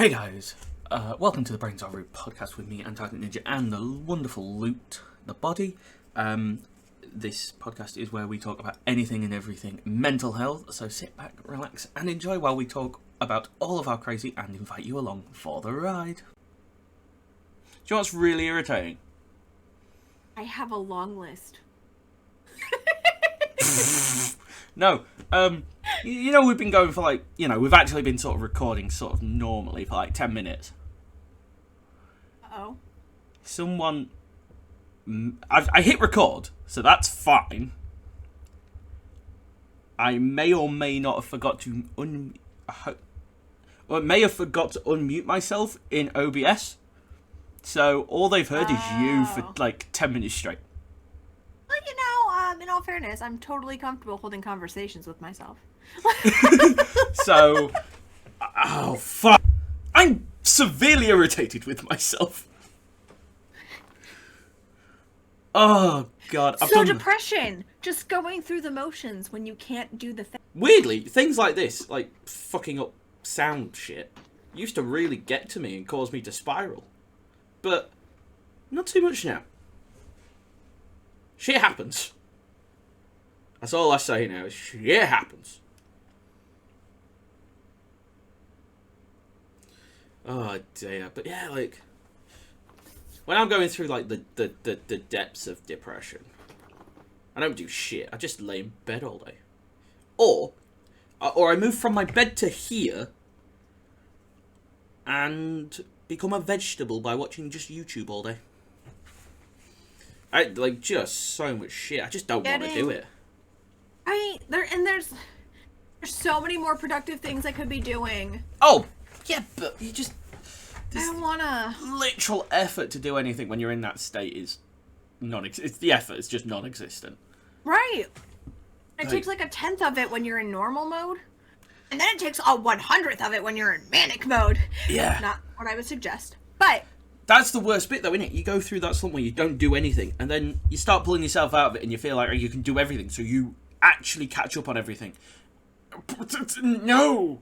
Hey guys, welcome to the Brains Are Root podcast with me, Antarctic Ninja, and the wonderful Loot the Body. This podcast is where we talk about anything and everything mental health, so sit back, relax, and enjoy while we talk about all of our crazy and invite you along for the ride. Do you know what's really irritating? I have a long list. No, you know we've been going for we've actually been sort of recording sort of normally for like 10 minutes. Uh-oh. I hit record, so that's fine. I may or may not have forgot to may have forgot to unmute myself in OBS. So all they've heard is you for like 10 minutes straight. Well, in all fairness, I'm totally comfortable holding conversations with myself. So, oh fuck, I'm severely irritated with myself. Oh god, Depression, just going through the motions when you can't do the thing. Weirdly, things like this, like fucking up sound shit, used to really get to me and cause me to spiral. But not too much now. Shit happens. That's all I say now, is shit happens. Oh dear, but yeah, like when I'm going through like the depths of depression, I don't do shit. I just lay in bed all day, or I move from my bed to here and become a vegetable by watching just YouTube all day. I like just so much shit. I just don't want to do it. There's so many more productive things I could be doing. Oh yeah, but you just. I don't wanna. Literal effort to do anything when you're in that state is it's the effort is just non-existent. Right. It takes like 1/10 of it when you're in normal mode, and then it takes a 100th of it when you're in manic mode. Yeah. Not what I would suggest, but that's the worst bit, though, isn't it? You go through that slump where you don't do anything, and then you start pulling yourself out of it, and you feel like you can do everything, so you actually catch up on everything. No,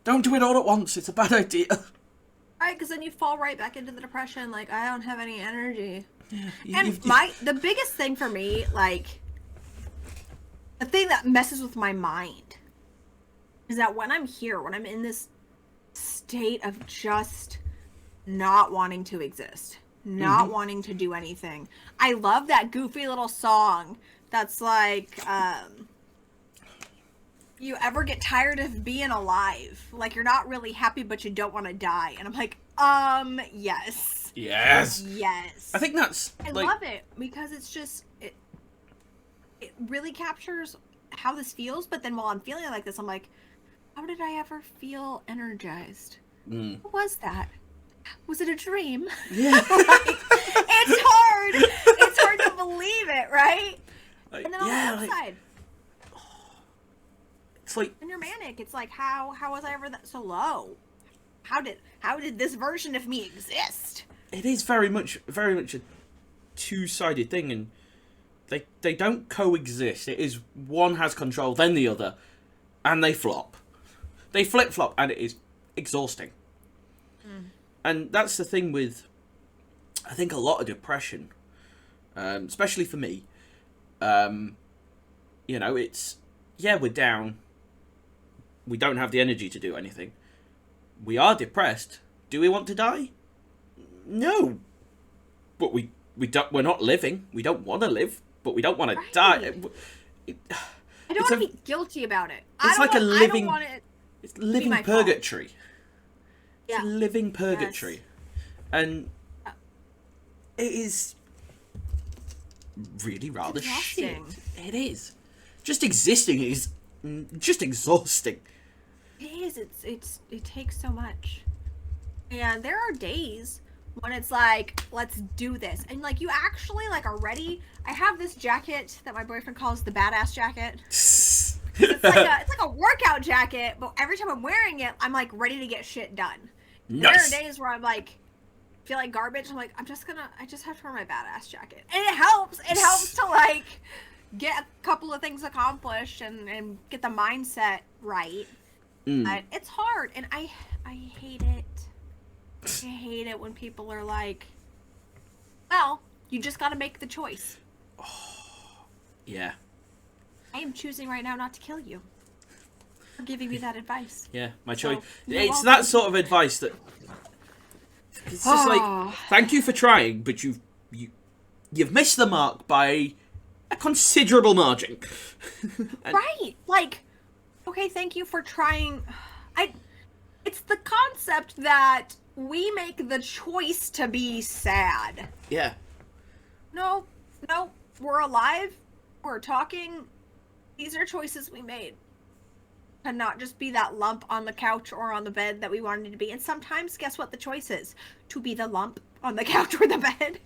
don't do it all at once. It's a bad idea. Right, because then you fall right back into the depression. Like, I don't have any energy. Yeah, the biggest thing for me, like, the thing that messes with my mind is that when I'm here, when I'm in this state of just not wanting to exist, not wanting to do anything, I love that goofy little song that's like, you ever get tired of being alive? Like, you're not really happy, but you don't want to die. And I'm like, yes. Yes. Yes. I think that's... I love it, because it's just... It really captures how this feels, but then while I'm feeling like this, I'm like, how did I ever feel energized? What was that? Was it a dream? Yeah. It's hard. It's hard to believe it, right? Like, and then on the outside... It's like when you're manic, it's like, how was I ever that so low? How did this version of me exist? It is very much a two-sided thing, and they don't coexist. It is one has control, then the other, and they flop. They flip-flop, and it is exhausting. And that's the thing with, I think, a lot of depression, especially for me. It's, yeah, we're down. We don't have the energy to do anything. We are depressed. Do we want to die? No. But we're not living. We don't want to live, but we don't want to die. I don't want to be guilty about it. It's like a living... It's living purgatory. Yeah. It's a living purgatory. Yes. And it is really rather shit. It is. Just existing is just exhausting. It is. It takes so much. And there are days when it's like, let's do this. And like, you actually like are ready. I have this jacket that my boyfriend calls the badass jacket. It's like a workout jacket, but every time I'm wearing it, I'm like ready to get shit done. Nice. There are days where I'm like, feel like garbage. I'm like, I just have to wear my badass jacket. And it helps. It helps to like get a couple of things accomplished and get the mindset right. But it's hard, and I hate it. I hate it when people are like, well, you just gotta make the choice. Yeah. I am choosing right now not to kill you. For giving me that advice. Yeah, my choice. You're It's welcome. that sort of advice that... It's just like, thank you for trying, but you've missed the mark by a considerable margin. Right. Like, okay, thank you for trying. It's the concept that we make the choice to be sad. Yeah. No, we're alive. We're talking. These are choices we made. To not just be that lump on the couch or on the bed that we wanted to be. And sometimes, guess what the choice is? To be the lump on the couch or the bed.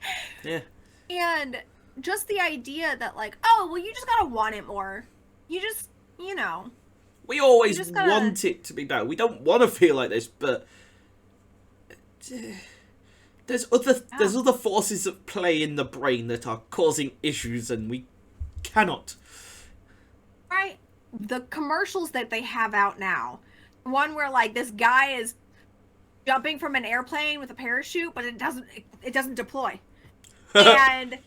Yeah. And just the idea that, like, oh, well, you just gotta want it more. You just, We always You just gotta- want it to be better. We don't want to feel like this, but there's other forces at play in the brain that are causing issues, and we cannot. Right? The commercials that they have out now. One where, like, this guy is jumping from an airplane with a parachute, but it doesn't deploy. and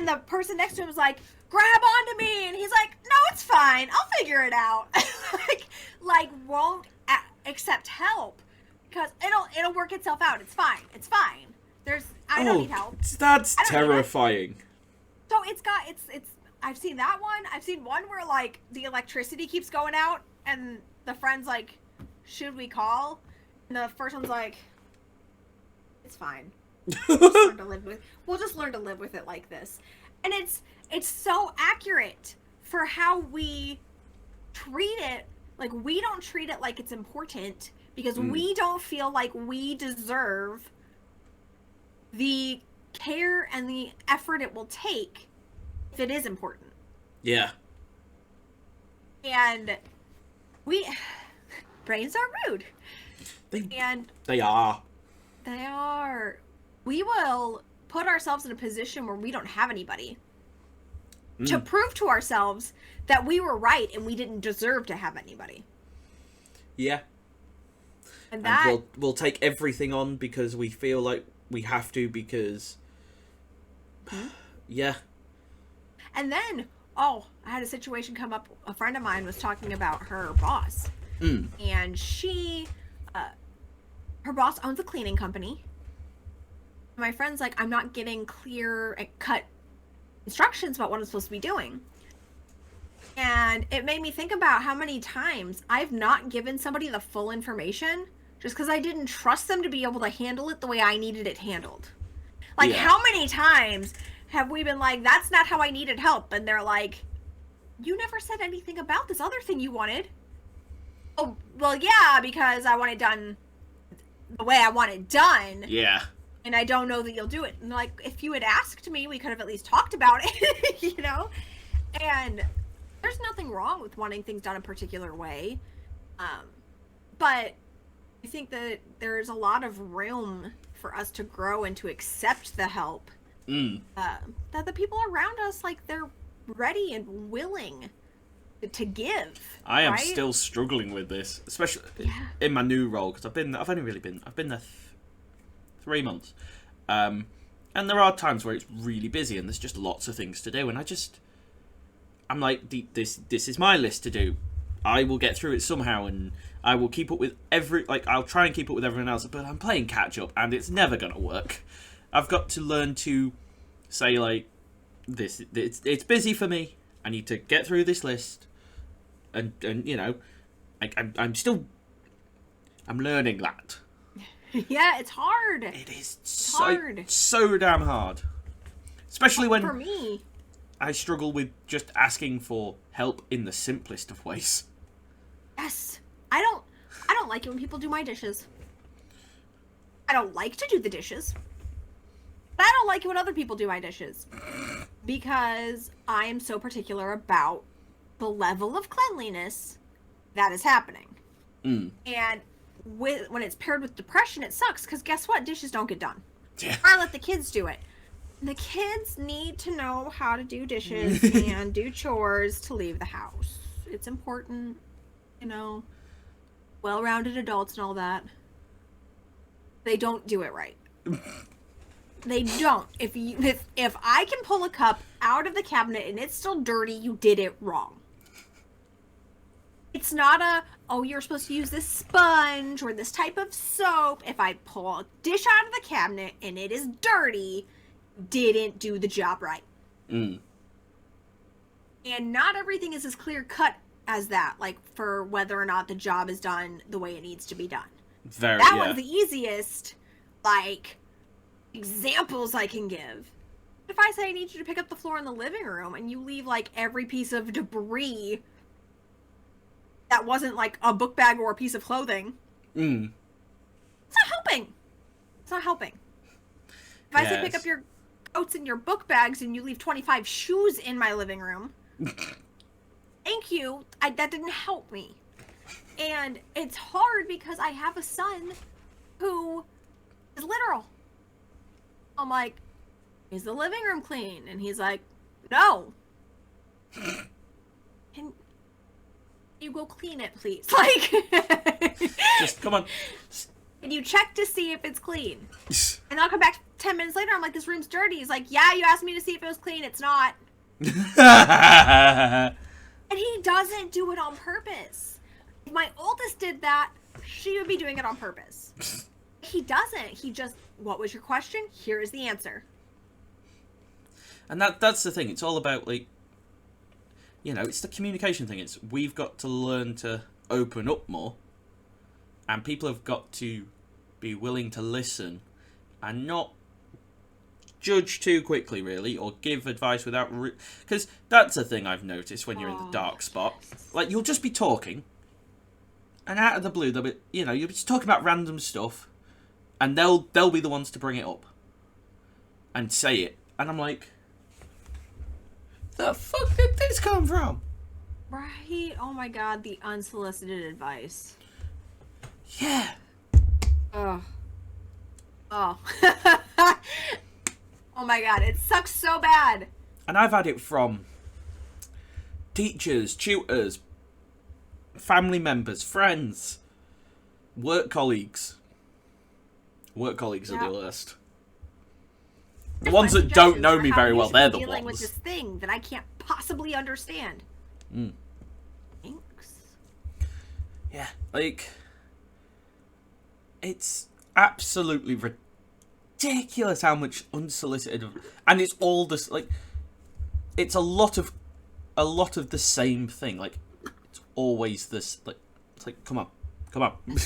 the person next to him is like, grab onto me, and he's like, no, it's fine, I'll figure it out. like won't accept help because it'll work itself out. It's fine. I don't need help. That's terrifying. So it's I've seen that one. I've seen one where, like, the electricity keeps going out and the friend's like, should we call? And the first one's like, it's fine. We'll just learn to live with it like this. And it's so accurate for how we treat it. Like, we don't treat it like it's important because we don't feel like we deserve the care and the effort it will take if it is important. Yeah. And brains are rude. They are. They are. We will put ourselves in a position where we don't have anybody to prove to ourselves that we were right and we didn't deserve to have anybody. Yeah. And that we'll take everything on because we feel like we have to because yeah. And then, I had a situation come up. A friend of mine was talking about her boss. And she, her boss owns a cleaning company. My friend's like, I'm not getting clear and cut instructions about what I'm supposed to be doing. And it made me think about how many times I've not given somebody the full information just because I didn't trust them to be able to handle it the way I needed it handled. Like, how many times have we been like, that's not how I needed help? And they're like, you never said anything about this other thing you wanted. Oh, well, yeah, because I want it done the way I want it done. Yeah. And I don't know that you'll do it. And, like, if you had asked me, we could have at least talked about it, you know? And there's nothing wrong with wanting things done a particular way. But I think that there's a lot of room for us to grow and to accept the help. That the people around us, like, they're ready and willing to give. I am still struggling with this, especially in my new role, because I've been there 3 months. And there are times where it's really busy and there's just lots of things to do, and I'm like, this is my list to do. I will get through it somehow, and I will keep up with I'll try and keep up with everyone else, but I'm playing catch up, and it's never gonna work. I've got to learn to say, like, it's busy for me. I need to get through this list, and you know, I'm learning that. Yeah, it's hard. It is so damn hard, especially when for me, I struggle with just asking for help in the simplest of ways. Yes. I don't like it when people do my dishes. I don't like to do the dishes. But I don't like it when other people do my dishes. Because I am so particular about the level of cleanliness that is happening. And when it's paired with depression, it sucks. Because guess what? Dishes don't get done. Yeah. I let the kids do it. The kids need to know how to do dishes and do chores to leave the house. It's important, you know, well-rounded adults and all that. They don't do it right. They don't. If I can pull a cup out of the cabinet and it's still dirty, you did it wrong. It's not oh, you're supposed to use this sponge or this type of soap. If I pull a dish out of the cabinet and it is dirty, didn't do the job right. Mm. And not everything is as clear cut as that, like for whether or not the job is done the way it needs to be done. That one's the easiest, like, examples I can give. If I say I need you to pick up the floor in the living room and you leave, like, every piece of debris that wasn't, like, a book bag or a piece of clothing, it's not helping. It's not helping. If I say pick up your coats and your book bags and you leave 25 shoes in my living room, thank you, that didn't help me. And it's hard because I have a son who is literal. I'm like, is the living room clean? And he's like, no. Can you go clean it, please? Like, just come on. Can you check to see if it's clean? And I'll come back 10 minutes later. I'm like, this room's dirty. He's like, yeah, you asked me to see if it was clean. It's not. And he doesn't do it on purpose. If my oldest did that, she would be doing it on purpose. He doesn't. He just, what was your question? Here is the answer. And that's the thing. It's all about, like, you know, it's the communication thing. It's we've got to learn to open up more. And people have got to be willing to listen and not judge too quickly, really, or give advice without... Because that's the thing I've noticed when you're in the dark spot. Like, you'll just be talking, and out of the blue, they'll be, you know, you'll be just talking about random stuff, and they'll be the ones to bring it up and say it. And I'm like, the fuck did this come from? Right? Oh my god, the unsolicited advice. Yeah. Oh. Oh. Oh my god, it sucks so bad. And I've had it from teachers, tutors, family members, friends, work colleagues. Work colleagues are the worst. The ones that don't know me very well, they're the ones. Dealing with this thing that I can't possibly understand. Thanks. Yeah, like, it's absolutely ridiculous how much unsolicited, and it's all this, like, it's a lot of the same thing. Like, it's always this, like, it's like, come on,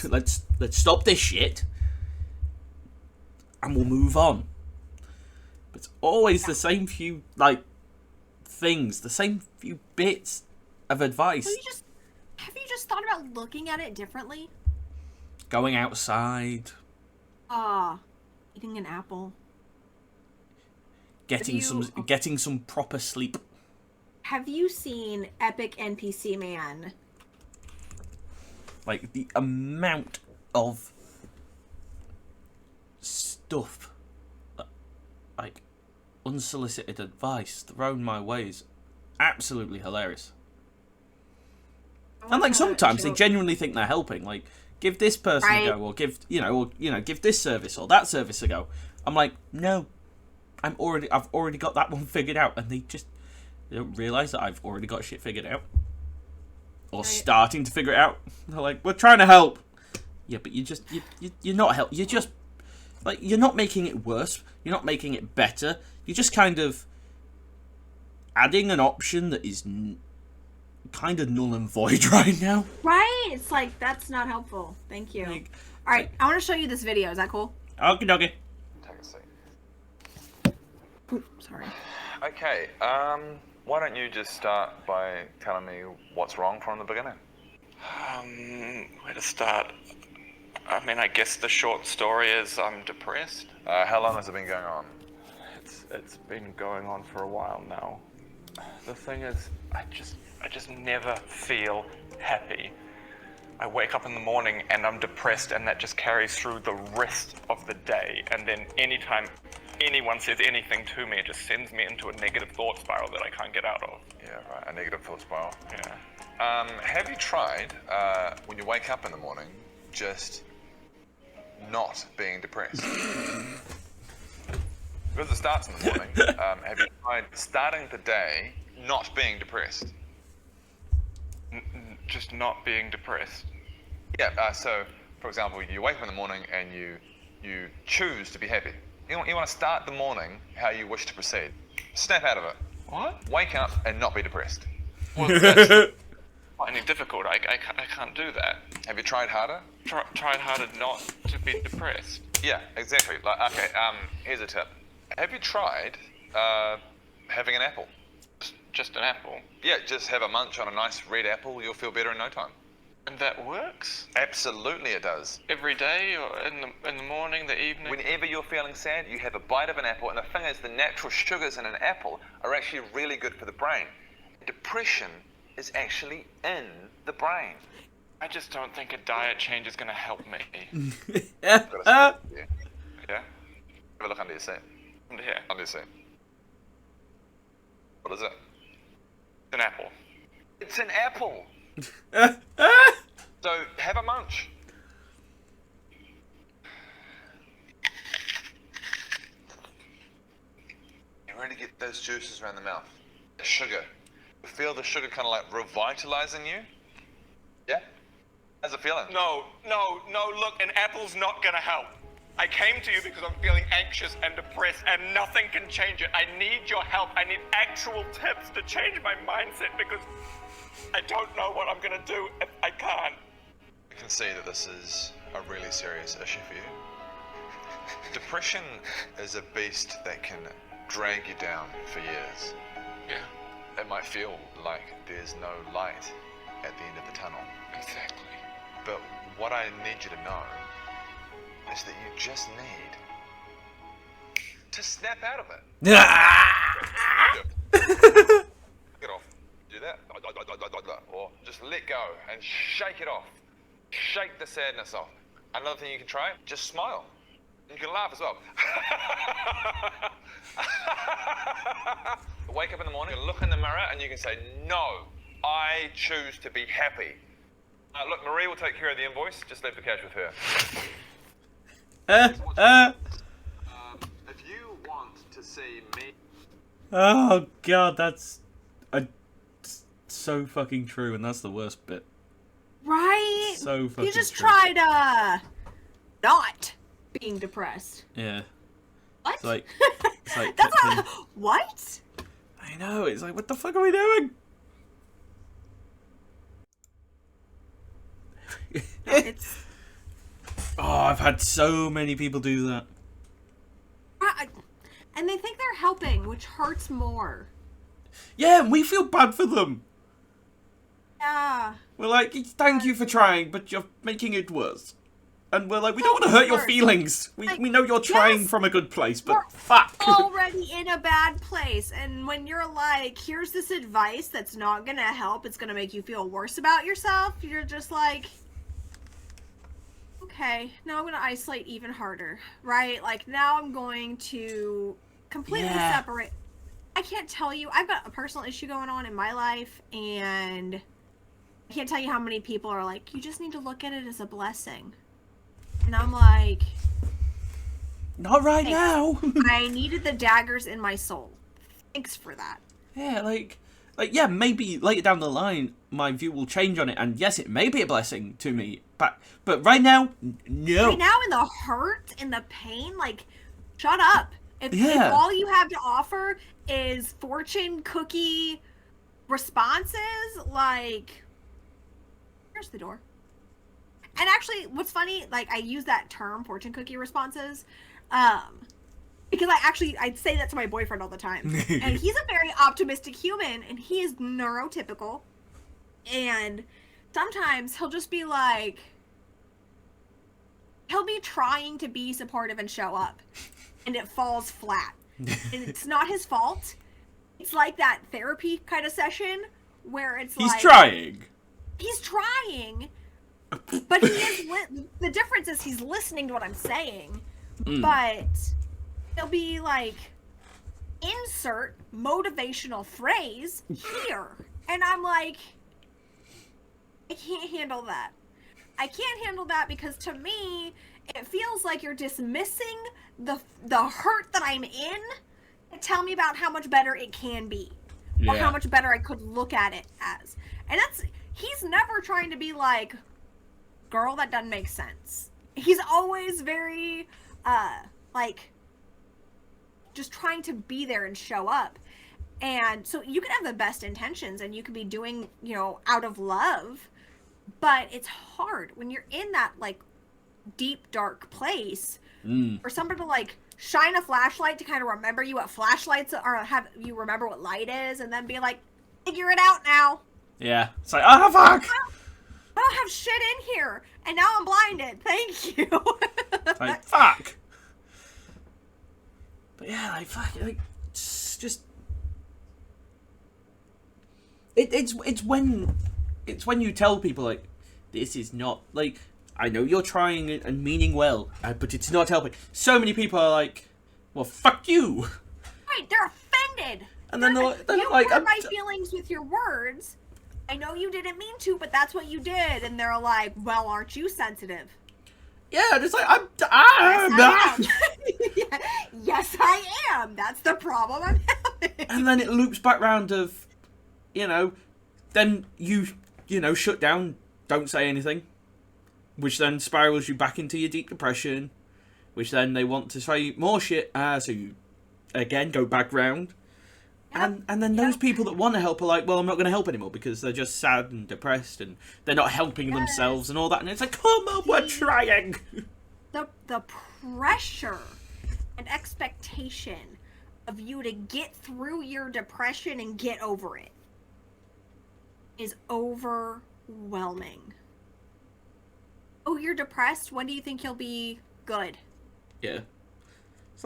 let's stop this shit, and we'll move on. But it's always the same few, like, things, the same few bits of advice. So have you just thought about looking at it differently? Going outside. Eating an apple. Getting some proper sleep. Have you seen Epic NPC Man? Like, the amount of stuff, like, unsolicited advice thrown my way is absolutely hilarious. And, like, sometimes they genuinely think they're helping. Like, give this person a go, or give this service or that service a go. I'm like, no, I've already got that one figured out, and they don't realise that I've already got shit figured out, or starting to figure it out. They're like, we're trying to help. Yeah, but you're not help. You're just, like, you're not making it worse. You're not making it better. You're just kind of adding an option that is kind of null and void right now. Right? It's like, that's not helpful. Thank you. Like, alright, I want to show you this video. Is that cool? Okie dokie. Take a seat. Ooh, sorry. Okay, why don't you just start by telling me what's wrong from the beginning? Where to start? I mean, I guess the short story is I'm depressed. How long has it been going on? It's been going on for a while now. The thing is, I just never feel happy. I wake up in the morning and I'm depressed, and that just carries through the rest of the day. And then anytime anyone says anything to me, it just sends me into a negative thought spiral that I can't get out of. Yeah, right, a negative thought spiral. Yeah. Have you tried, when you wake up in the morning, just not being depressed? Because it starts in the morning, have you tried starting the day not being depressed? Just not being depressed. Yeah, so, for example, you wake up in the morning and you choose to be happy. You want to start the morning how you wish to proceed. Snap out of it. What? Wake up and not be depressed. Well, that's not any difficult. I can't do that. Have you tried harder? Tried harder not to be depressed. Yeah, exactly. Like, okay, here's a tip. Have you tried having an apple? Just an apple. Yeah, just have a munch on a nice red apple. You'll feel better in no time. And that works? Absolutely it does. Every day or in the morning, the evening? Whenever you're feeling sad, you have a bite of an apple, and the thing is, the natural sugars in an apple are actually really good for the brain. Depression is actually in the brain. I just don't think a diet change is going to help me. Yeah? Yeah? Have a look under your seat. Under here. Under your seat. What is it? An apple. It's an apple. So have a munch. You really get those juices around the mouth. The sugar. You feel the sugar kind of like revitalizing you? Yeah? How's it feeling? No, look, an apple's not going to help. I came to you because I'm feeling anxious and depressed and nothing can change it. I need your help. I need actual tips to change my mindset because I don't know what I'm going to do and I can't. I can see that this is a really serious issue for you. Depression is a beast that can drag you down for years. Yeah, It might feel like there's no light at the end of the tunnel. exactly. But what I need you to know is that you just need to snap out of it. Get off. Do that. Or just let go and shake it off. Shake the sadness off. Another thing you can try, just smile. You can laugh as well. Wake up in the morning, look in the mirror, and you can say, no, I choose to be happy. Look, Marie will take care of the invoice. Just leave the cash with her. If you want to see me... Oh god, that's so fucking true, and that's the worst bit. Right? So fucking You just true. tried not being depressed. Yeah. What? It's like That's not what? I know, it's like, what the fuck are we doing? It's Oh, I've had so many people do that. and they think they're helping, which hurts more. Yeah, and we feel bad for them. Yeah. We're like, thank you for trying, but you're making it worse. And we're like, we don't want to hurt your feelings. We know you're trying Yes, from a good place, but we're fuck. already in a bad place, and when you're like, here's this advice that's not gonna help, it's gonna make you feel worse about yourself, you're just like, okay, now I'm gonna isolate even harder, right? Like, now I'm going to completely separate. I can't tell you, I've got a personal issue going on in my life, and I can't tell you how many people are like, you just need to look at it as a blessing. And I'm like, Not right thanks. now. I needed the daggers in my soul. Thanks for that. Yeah, yeah, maybe later down the line, my view will change on it, and yes, it may be a blessing to me, but right now, no. Right now, in the hurt, in the pain, like, shut up. If all you have to offer is fortune cookie responses, like, here's the door. And actually, what's funny, like, I use that term, fortune cookie responses, because I'd say that to my boyfriend all the time. And he's a very optimistic human, and he is neurotypical. And sometimes he'll just be like, he'll be trying to be supportive and show up, and it falls flat. And it's not his fault. It's like that therapy kind of session where it's He's like... trying. He's trying, but he is... the difference is he's listening to what I'm saying, but he'll be like, insert motivational phrase here. And I'm like, I can't handle that. I can't handle that because to me, It feels like you're dismissing the hurt that I'm in and tell me about how much better it can be. Or how much better I could look at it as. And he's never trying to be like, girl, that doesn't make sense. He's always very, like, just trying to be there and show up. And so you can have the best intentions and you could be doing, you know, out of love, but it's hard when you're in that, like, deep, dark place for somebody to, like, shine a flashlight to kind of remember you what flashlights are, have you remember what light is, and then be like, figure it out now. Yeah. It's like, oh, fuck! I don't have shit in here, and now I'm blinded. Thank you. Like, fuck! But yeah, like, fuck, like, it's just... It's when you tell people, like, this is not, like, I know you're trying and meaning well, but it's not helping. So many people are like, well, fuck you! Right, they're offended! And then they're you like, hurt my feelings with your words. I know you didn't mean to, but that's what you did. And they're like, well, aren't you sensitive? Yeah, just like, Yes, I am. Yes, I am. That's the problem I'm having. And then it loops back round of, you know, then you know, shut down, don't say anything, which then spirals you back into your deep depression, which then they want to say more shit, so you, again, go back round. Yep. And then those people that want to help are like, well, I'm not going to help anymore because they're just sad and depressed and they're not helping themselves and all that. And it's like, come on, we're trying. The pressure and expectation of you to get through your depression and get over it is overwhelming. Oh, you're depressed? When do you think you'll be good? Yeah.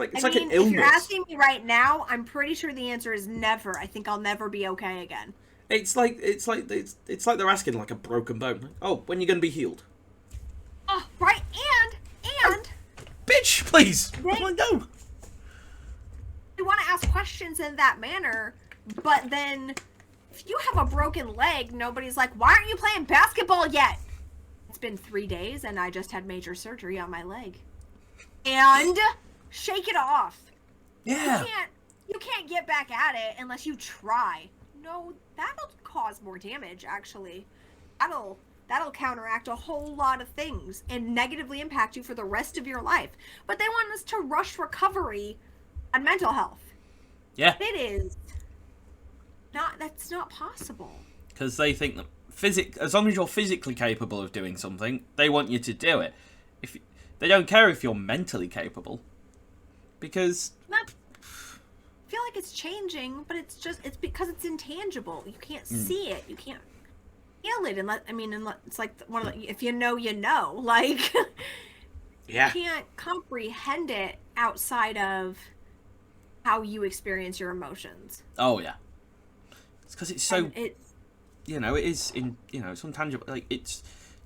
It's I like mean, an illness. if you're asking me right now, I'm pretty sure the answer is never. I think I'll never be okay again. It's like they're asking like a broken bone. Like, oh, when are you going to be healed? Oh, right, and bitch, please. They No. want to ask questions in that manner, but then if you have a broken leg, nobody's like, why aren't you playing basketball yet? It's been 3 days and I just had major surgery on my leg. And shake it off. Yeah. You can't get back at it unless you try. No, that'll cause more damage, actually. That'll counteract a whole lot of things and negatively impact you for the rest of your life. But they want us to rush recovery on mental health. Yeah. It is that's not possible. Because they think that as long as you're physically capable of doing something, they want you to do it. They don't care if you're mentally capable. Because I feel like it's changing, but it's because it's intangible. You can't see it. You can't feel it unless it's like one of the, if you know, you know. Like, yeah, you can't comprehend it outside of how you experience your emotions. Oh yeah, it's because it's so. You know, it is it's intangible. Like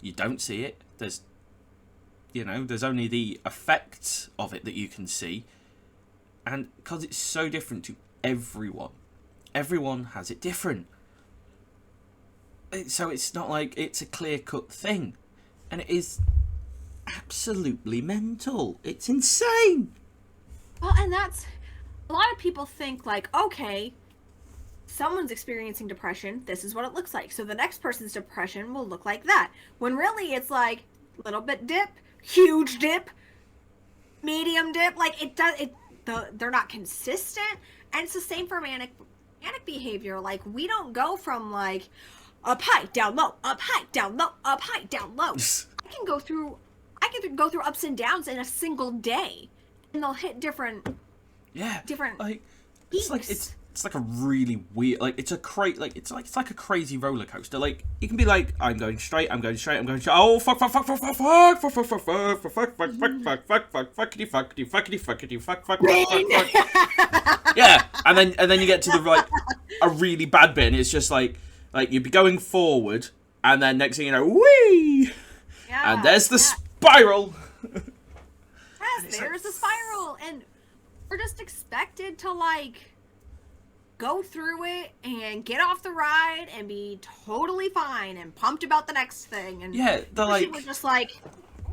you don't see it. There's only the effects of it that you can see. And because it's so different to everyone has it different. So it's not like it's a clear-cut thing. And it is absolutely mental. It's insane. Well, and that's... A lot of people think, like, okay, someone's experiencing depression, this is what it looks like. So the next person's depression will look like that. When really it's like, little bit dip, huge dip, medium dip. Like, they're not consistent, and it's the same for manic behavior. Like, we don't go from like up high, down low, up high, down low, up high, down low. I can go through ups and downs in a single day, and they'll hit different like peaks. it's like a really weird, like it's like a crazy roller coaster. Like you can be like, I'm going straight, I'm going straight, I'm going straight. Oh fuck, yeah, and then you get to the a really bad bit, and it's just like you'd be going forward, and then next thing you know, whee, and there's the spiral. Yes, there's the spiral, and we're just expected to like go through it and get off the ride and be totally fine and pumped about the next thing. And yeah, they're like, we're just like,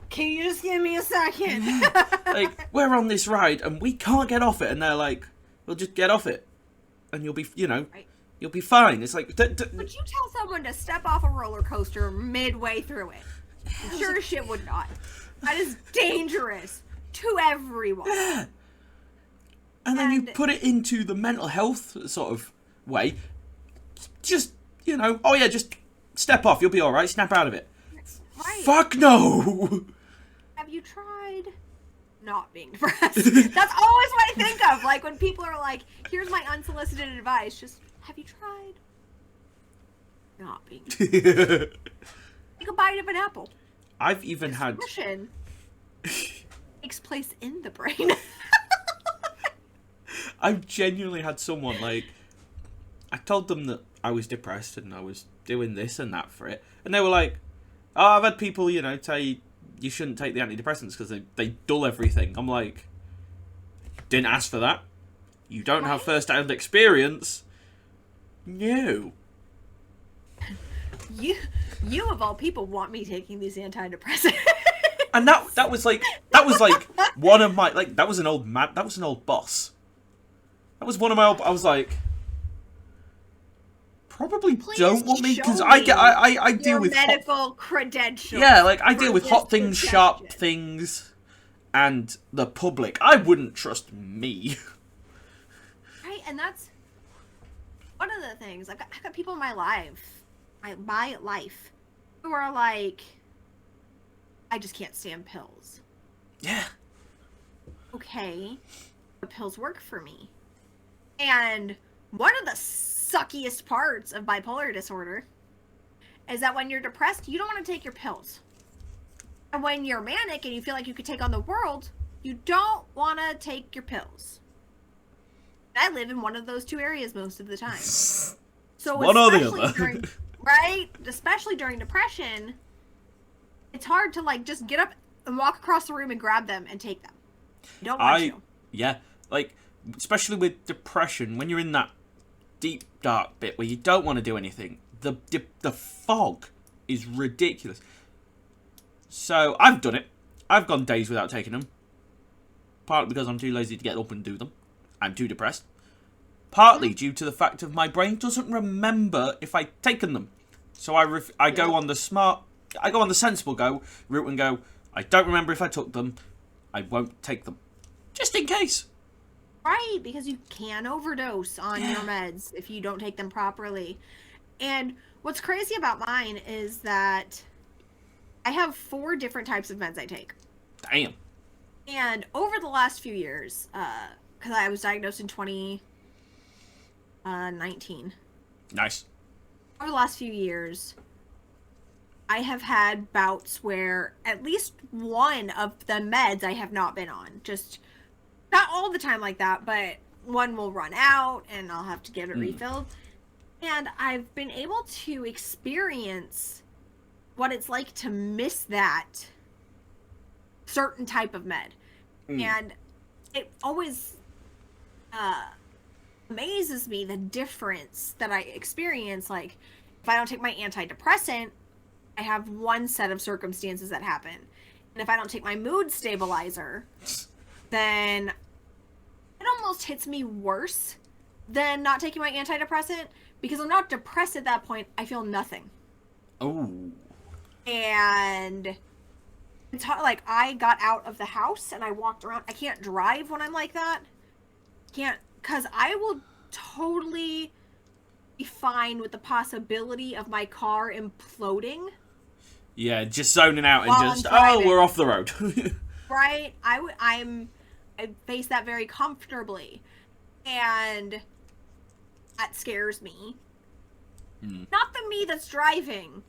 can you just give me a second? Like, we're on this ride and we can't get off it, and they're like, well, just get off it and you'll be, Right. you'll be fine. It's like, Would you tell someone to step off a roller coaster midway through it? Sure as shit would not. That is dangerous to everyone. yeah. And then you put it into the mental health sort of way. Just, oh yeah, just step off, you'll be alright, snap out of it. Right. Fuck no! Have you tried not being depressed? That's always what I think of. Like when people are like, here's my unsolicited advice. Just, have you tried not being depressed? Take a bite of an apple. I've even had... Depression takes place in the brain. I've genuinely had someone, like... I told them that I was depressed and I was doing this and that for it. And they were like, oh, I've had people, tell you shouldn't take the antidepressants because they dull everything. I'm like, didn't ask for that. You don't have first-hand experience. No. You of all people want me taking these antidepressants. And that was like one of my, like, that was an old boss. That was one of my old, I was like, probably Please don't want me, because show I deal your with medical credentials. yeah, like I deal for with this hot things, sharp suggestion. things, and the public. I wouldn't trust me. Right, and that's one of the things. I've got people in my life, who are like, I just can't stand pills. Yeah. Okay, but pills work for me. And one of the suckiest parts of bipolar disorder is that when you're depressed, you don't want to take your pills. And when you're manic and you feel like you could take on the world, you don't want to take your pills. I live in one of those two areas most of the time. So one or the especially other. during, right? Especially during depression, it's hard to like just get up and walk across the room and grab them and take them. You don't want to. Yeah, like, especially with depression, when you're in that deep, dark bit where you don't want to do anything, the fog is ridiculous. So, I've done it. I've gone days without taking them. Partly because I'm too lazy to get up and do them. I'm too depressed. Partly due to the fact of my brain doesn't remember if I've taken them. So I go on the sensible route and go, I don't remember if I took them. I won't take them. Just in case. Right, because you can overdose on your meds if you don't take them properly. And what's crazy about mine is that I have 4 different types of meds I take. Damn. And over the last few years, because I was diagnosed in 2019. Nice. Over the last few years, I have had bouts where at least one of the meds I have not been on. Just not all the time like that, but one will run out and I'll have to get it refilled. And I've been able to experience what it's like to miss that certain type of med. And it always amazes me the difference that I experience. Like, if I don't take my antidepressant, I have one set of circumstances that happen. And if I don't take my mood stabilizer, then it almost hits me worse than not taking my antidepressant, because I'm not depressed at that point. I feel nothing. Oh. And it's hard, like, I got out of the house and I walked around. I can't drive when I'm like that. Because I will totally be fine with the possibility of my car imploding. Yeah, just zoning out and While just, I'm driving. we're off the road. Right? I face that very comfortably. And that scares me. Not the me that's driving.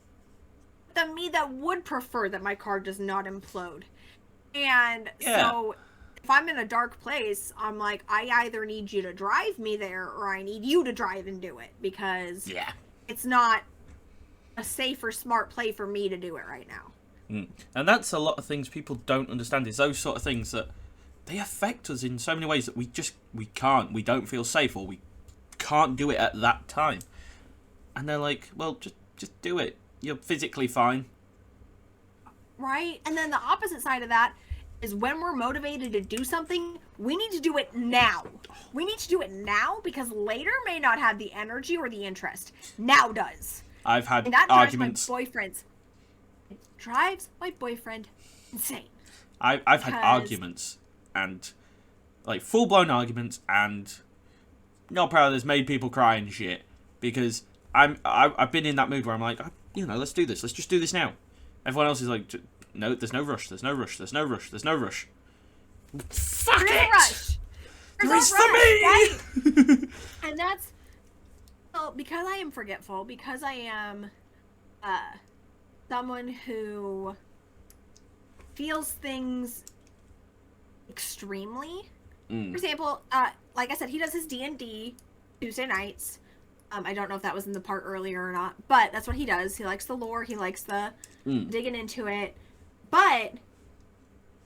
The me that would prefer that my car does not implode. And so if I'm in a dark place, I'm like, I either need you to drive me there or I need you to drive and do it, because it's not a safe or smart play for me to do it right now. And that's a lot of things people don't understand, is those sort of things that they affect us in so many ways that we don't feel safe, or we can't do it at that time. And they're like, well, just do it. You're physically fine. Right? And then the opposite side of that is when we're motivated to do something, we need to do it now. We need to do it now because later may not have the energy or the interest. Now does. I've had And that arguments. It drives my boyfriend insane. I've had arguments, and like full blown arguments, and not proud of this, made people cry and shit because I've been in that mood where I'm like, let's do this. Let's just do this now. Everyone else is like, no, there's no rush. There's no rush. There's no rush. There's no rush. Fuck There's it. a rush. Race for me. Right? And that's because I am forgetful. Because I am someone who feels things extremely. For example, like I said, he does his D&D Tuesday nights. I don't know if that was in the part earlier or not, but that's what he does. He likes the lore. He likes the digging into it. But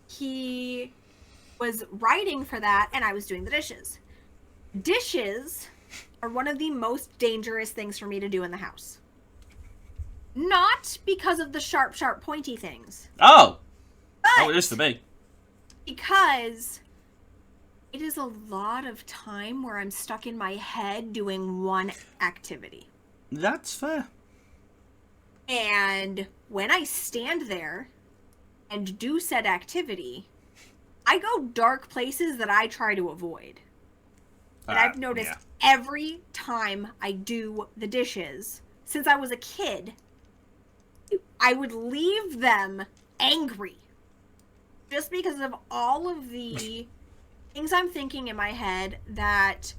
he was writing for that, and I was doing the dishes. Dishes are one of the most dangerous things for me to do in the house. Not because of the sharp, pointy things. Oh, but it is for me. Because it is a lot of time where I'm stuck in my head doing one activity. That's fair. And when I stand there and do said activity, I go dark places that I try to avoid. And I've noticed every time I do the dishes, since I was a kid, I would leave them angry. Just because of all of the things I'm thinking in my head that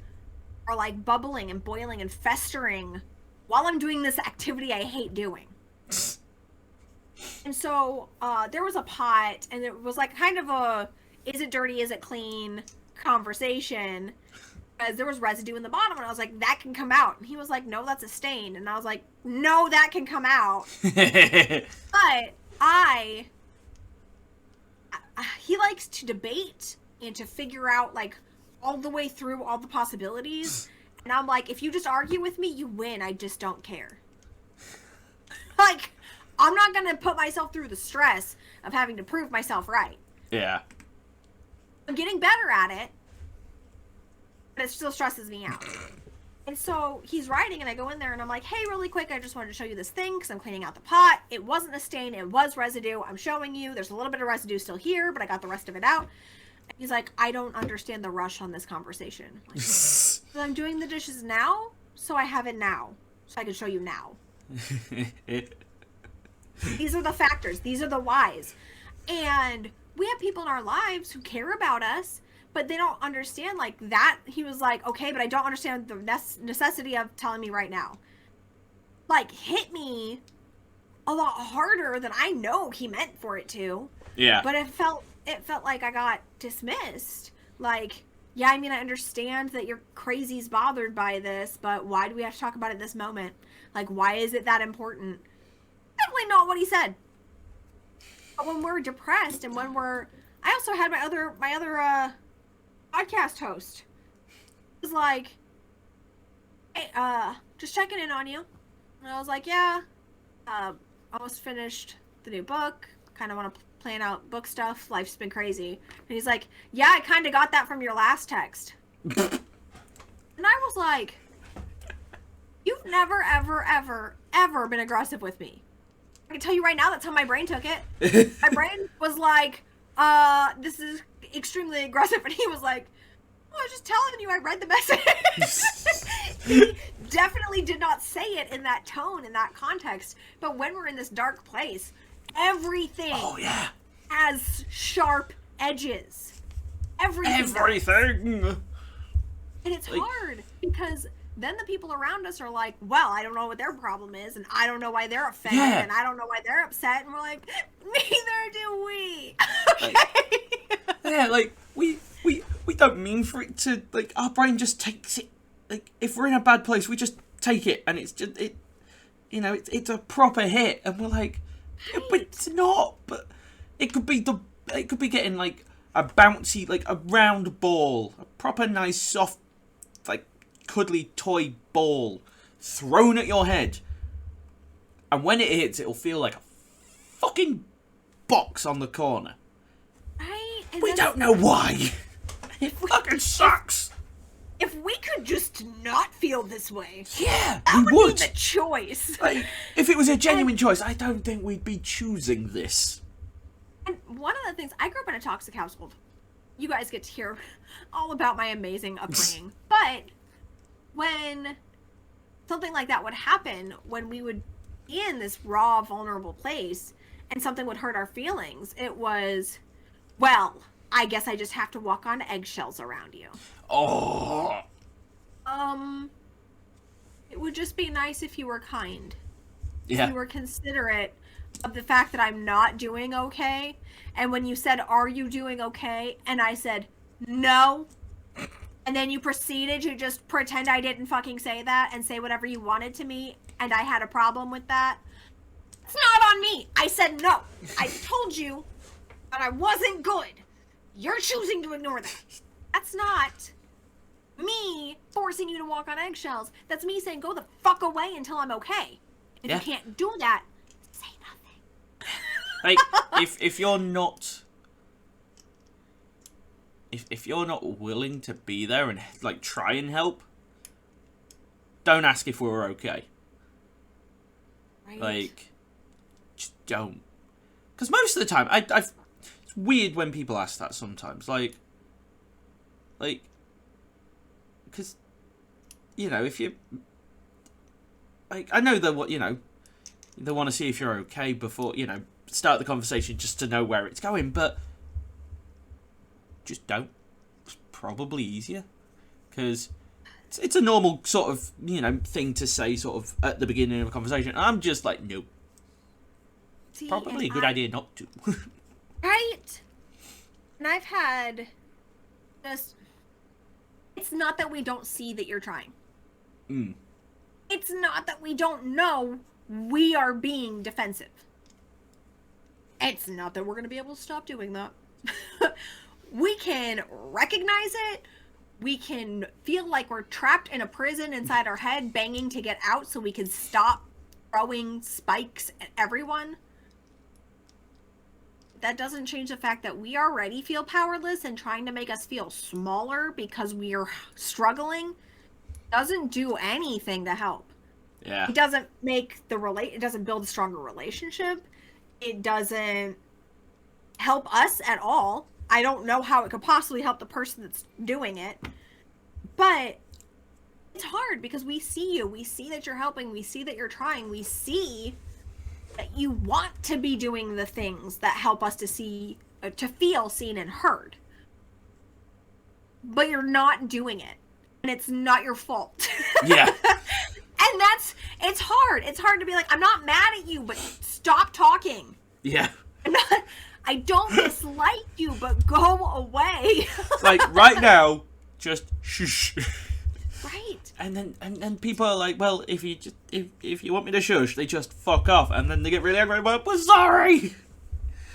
are like bubbling and boiling and festering while I'm doing this activity I hate doing. And so there was a pot, and it was like kind of a is it dirty, is it clean conversation, because there was residue in the bottom, and I was like, that can come out. And he was like, no, that's a stain. And I was like, no, that can come out. But he likes to debate and to figure out like all the way through all the possibilities. And I'm like, if you just argue with me, you win. I just don't care. Like, I'm not going to put myself through the stress of having to prove myself right. Yeah. I'm getting better at it, but it still stresses me out. And so he's writing, and I go in there, and I'm like, hey, really quick, I just wanted to show you this thing, because I'm cleaning out the pot. It wasn't a stain. It was residue. I'm showing you. There's a little bit of residue still here, but I got the rest of it out. And he's like, I don't understand the rush on this conversation. Like, so I'm doing the dishes now, so I have it now, so I can show you now. These are the factors. These are the whys. And we have people in our lives who care about us, but they don't understand like that. He was like, okay, but I don't understand the necessity of telling me right now. Like, hit me a lot harder than I know he meant for it to. Yeah. But it felt like I got dismissed. Like, yeah, I mean, I understand that you're crazy's bothered by this, but why do we have to talk about it this moment? Like, why is it that important? Definitely not what he said. But when we're depressed and when I also had my other podcast host was like, hey, just checking in on you. And I was like, yeah, almost finished the new book. Kind of want to plan out book stuff. Life's been crazy. And he's like, yeah, I kind of got that from your last text. And I was like, you've never, ever, ever, ever been aggressive with me. I can tell you right now, that's how my brain took it. My brain was like, this is extremely aggressive. And he was like, oh, I was just telling you I read the message. He definitely did not say it in that tone, in that context. But when we're in this dark place, everything has sharp edges. Everything. And it's hard because then the people around us are like, well, I don't know what their problem is, and I don't know why they're offended, and I don't know why they're upset, and we're like, neither do we. Okay. Like, we don't mean for it to, like, our brain just takes it. Like, if we're in a bad place, we just take it, and it's just, it's a proper hit, and we're like, yeah, but it's not, but it could be getting, like, a bouncy, like, a round ball, a proper nice, soft, like, cuddly toy ball thrown at your head, and when it hits, it'll feel like a fucking box on the corner. Right? And We that's- don't know why. It fucking sucks. If we could just not feel this way, Yeah, that we would would. be the choice. Like, if it was a genuine choice, I don't think we'd be choosing this. And one of the things, I grew up in a toxic household. You guys get to hear all about my amazing upbringing. But when something like that would happen, when we would be in this raw, vulnerable place, and something would hurt our feelings, it was, well, I guess I just have to walk on eggshells around you. Oh. It would just be nice if you were kind. Yeah. If you were considerate of the fact that I'm not doing okay. And when you said, are you doing okay? And I said, no. And then you proceeded to just pretend I didn't fucking say that and say whatever you wanted to me. And I had a problem with that. It's not on me. I said no. I told you that I wasn't good. You're choosing to ignore that. That's not me forcing you to walk on eggshells. That's me saying, go the fuck away until I'm okay. If Yeah. you can't do that, say nothing. Like, if you're not... If you're not willing to be there and, like, try and help, don't ask if we're okay. Right? Like, just don't. Because most of the time, I've... It's weird when people ask that sometimes. Like, because, you know, if you... Like, I know that, you know, they want to see if you're okay before, you know, start the conversation just to know where it's going, but just don't. It's probably easier. Because it's a normal sort of, you know, thing to say sort of at the beginning of a conversation. I'm just like, nope. See, Probably a and good idea not to. Right? And I've had just... It's not that we don't see that you're trying. Mm. It's not that we don't know we are being defensive. It's not that we're going to be able to stop doing that. We can recognize it. We can feel like we're trapped in a prison inside our head, banging to get out so we can stop throwing spikes at everyone. That doesn't change the fact that we already feel powerless, and trying to make us feel smaller because we are struggling doesn't do anything to help. Yeah. It doesn't make it doesn't build a stronger relationship. It doesn't help us at all. I don't know how it could possibly help the person that's doing it. But it's hard because we see you. We see that you're helping. We see that you're trying. We see that you want to be doing the things that help us to see, to feel seen and heard. But you're not doing it. And it's not your fault. Yeah. And it's hard. It's hard to be like, I'm not mad at you, but stop talking. Yeah. I don't dislike you, but go away. Like, right now, just shush. Right. And then people are like, well, if you want me to shush, they just fuck off, and then they get really angry. But we're sorry.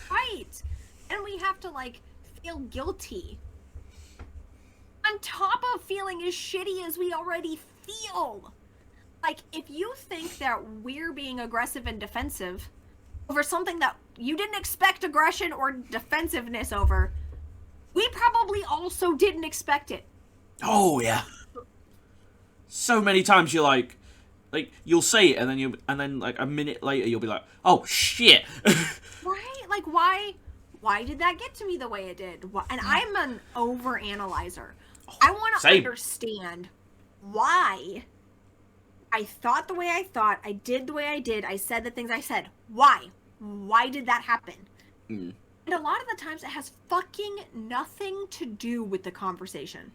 Right. And we have to, like, feel guilty. On top of feeling as shitty as we already feel. Like, if you think that we're being aggressive and defensive over something that you didn't expect aggression or defensiveness over, we probably also didn't expect it. Oh yeah. So many times you're like you'll say it, and then like a minute later you'll be like, oh shit. Right? Like, why did that get to me the way it did? And I'm an overanalyzer. I want to understand why I thought the way I thought, I did the way I did, I said the things I said. Why? Why did that happen? Mm. And a lot of the times it has fucking nothing to do with the conversation.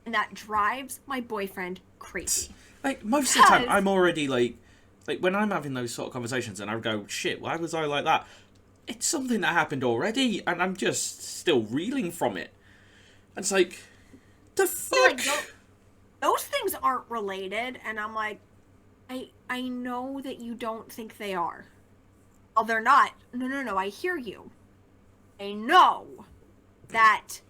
And that drives my boyfriend crazy. Like, most of the time, I'm already, like, when I'm having those sort of conversations and I go, shit, why was I like that? It's something that happened already, and I'm just still reeling from it. And it's like, the fuck? Like, those things aren't related, and I'm like, I know that you don't think they are. Oh, they're not. No, I hear you. I know that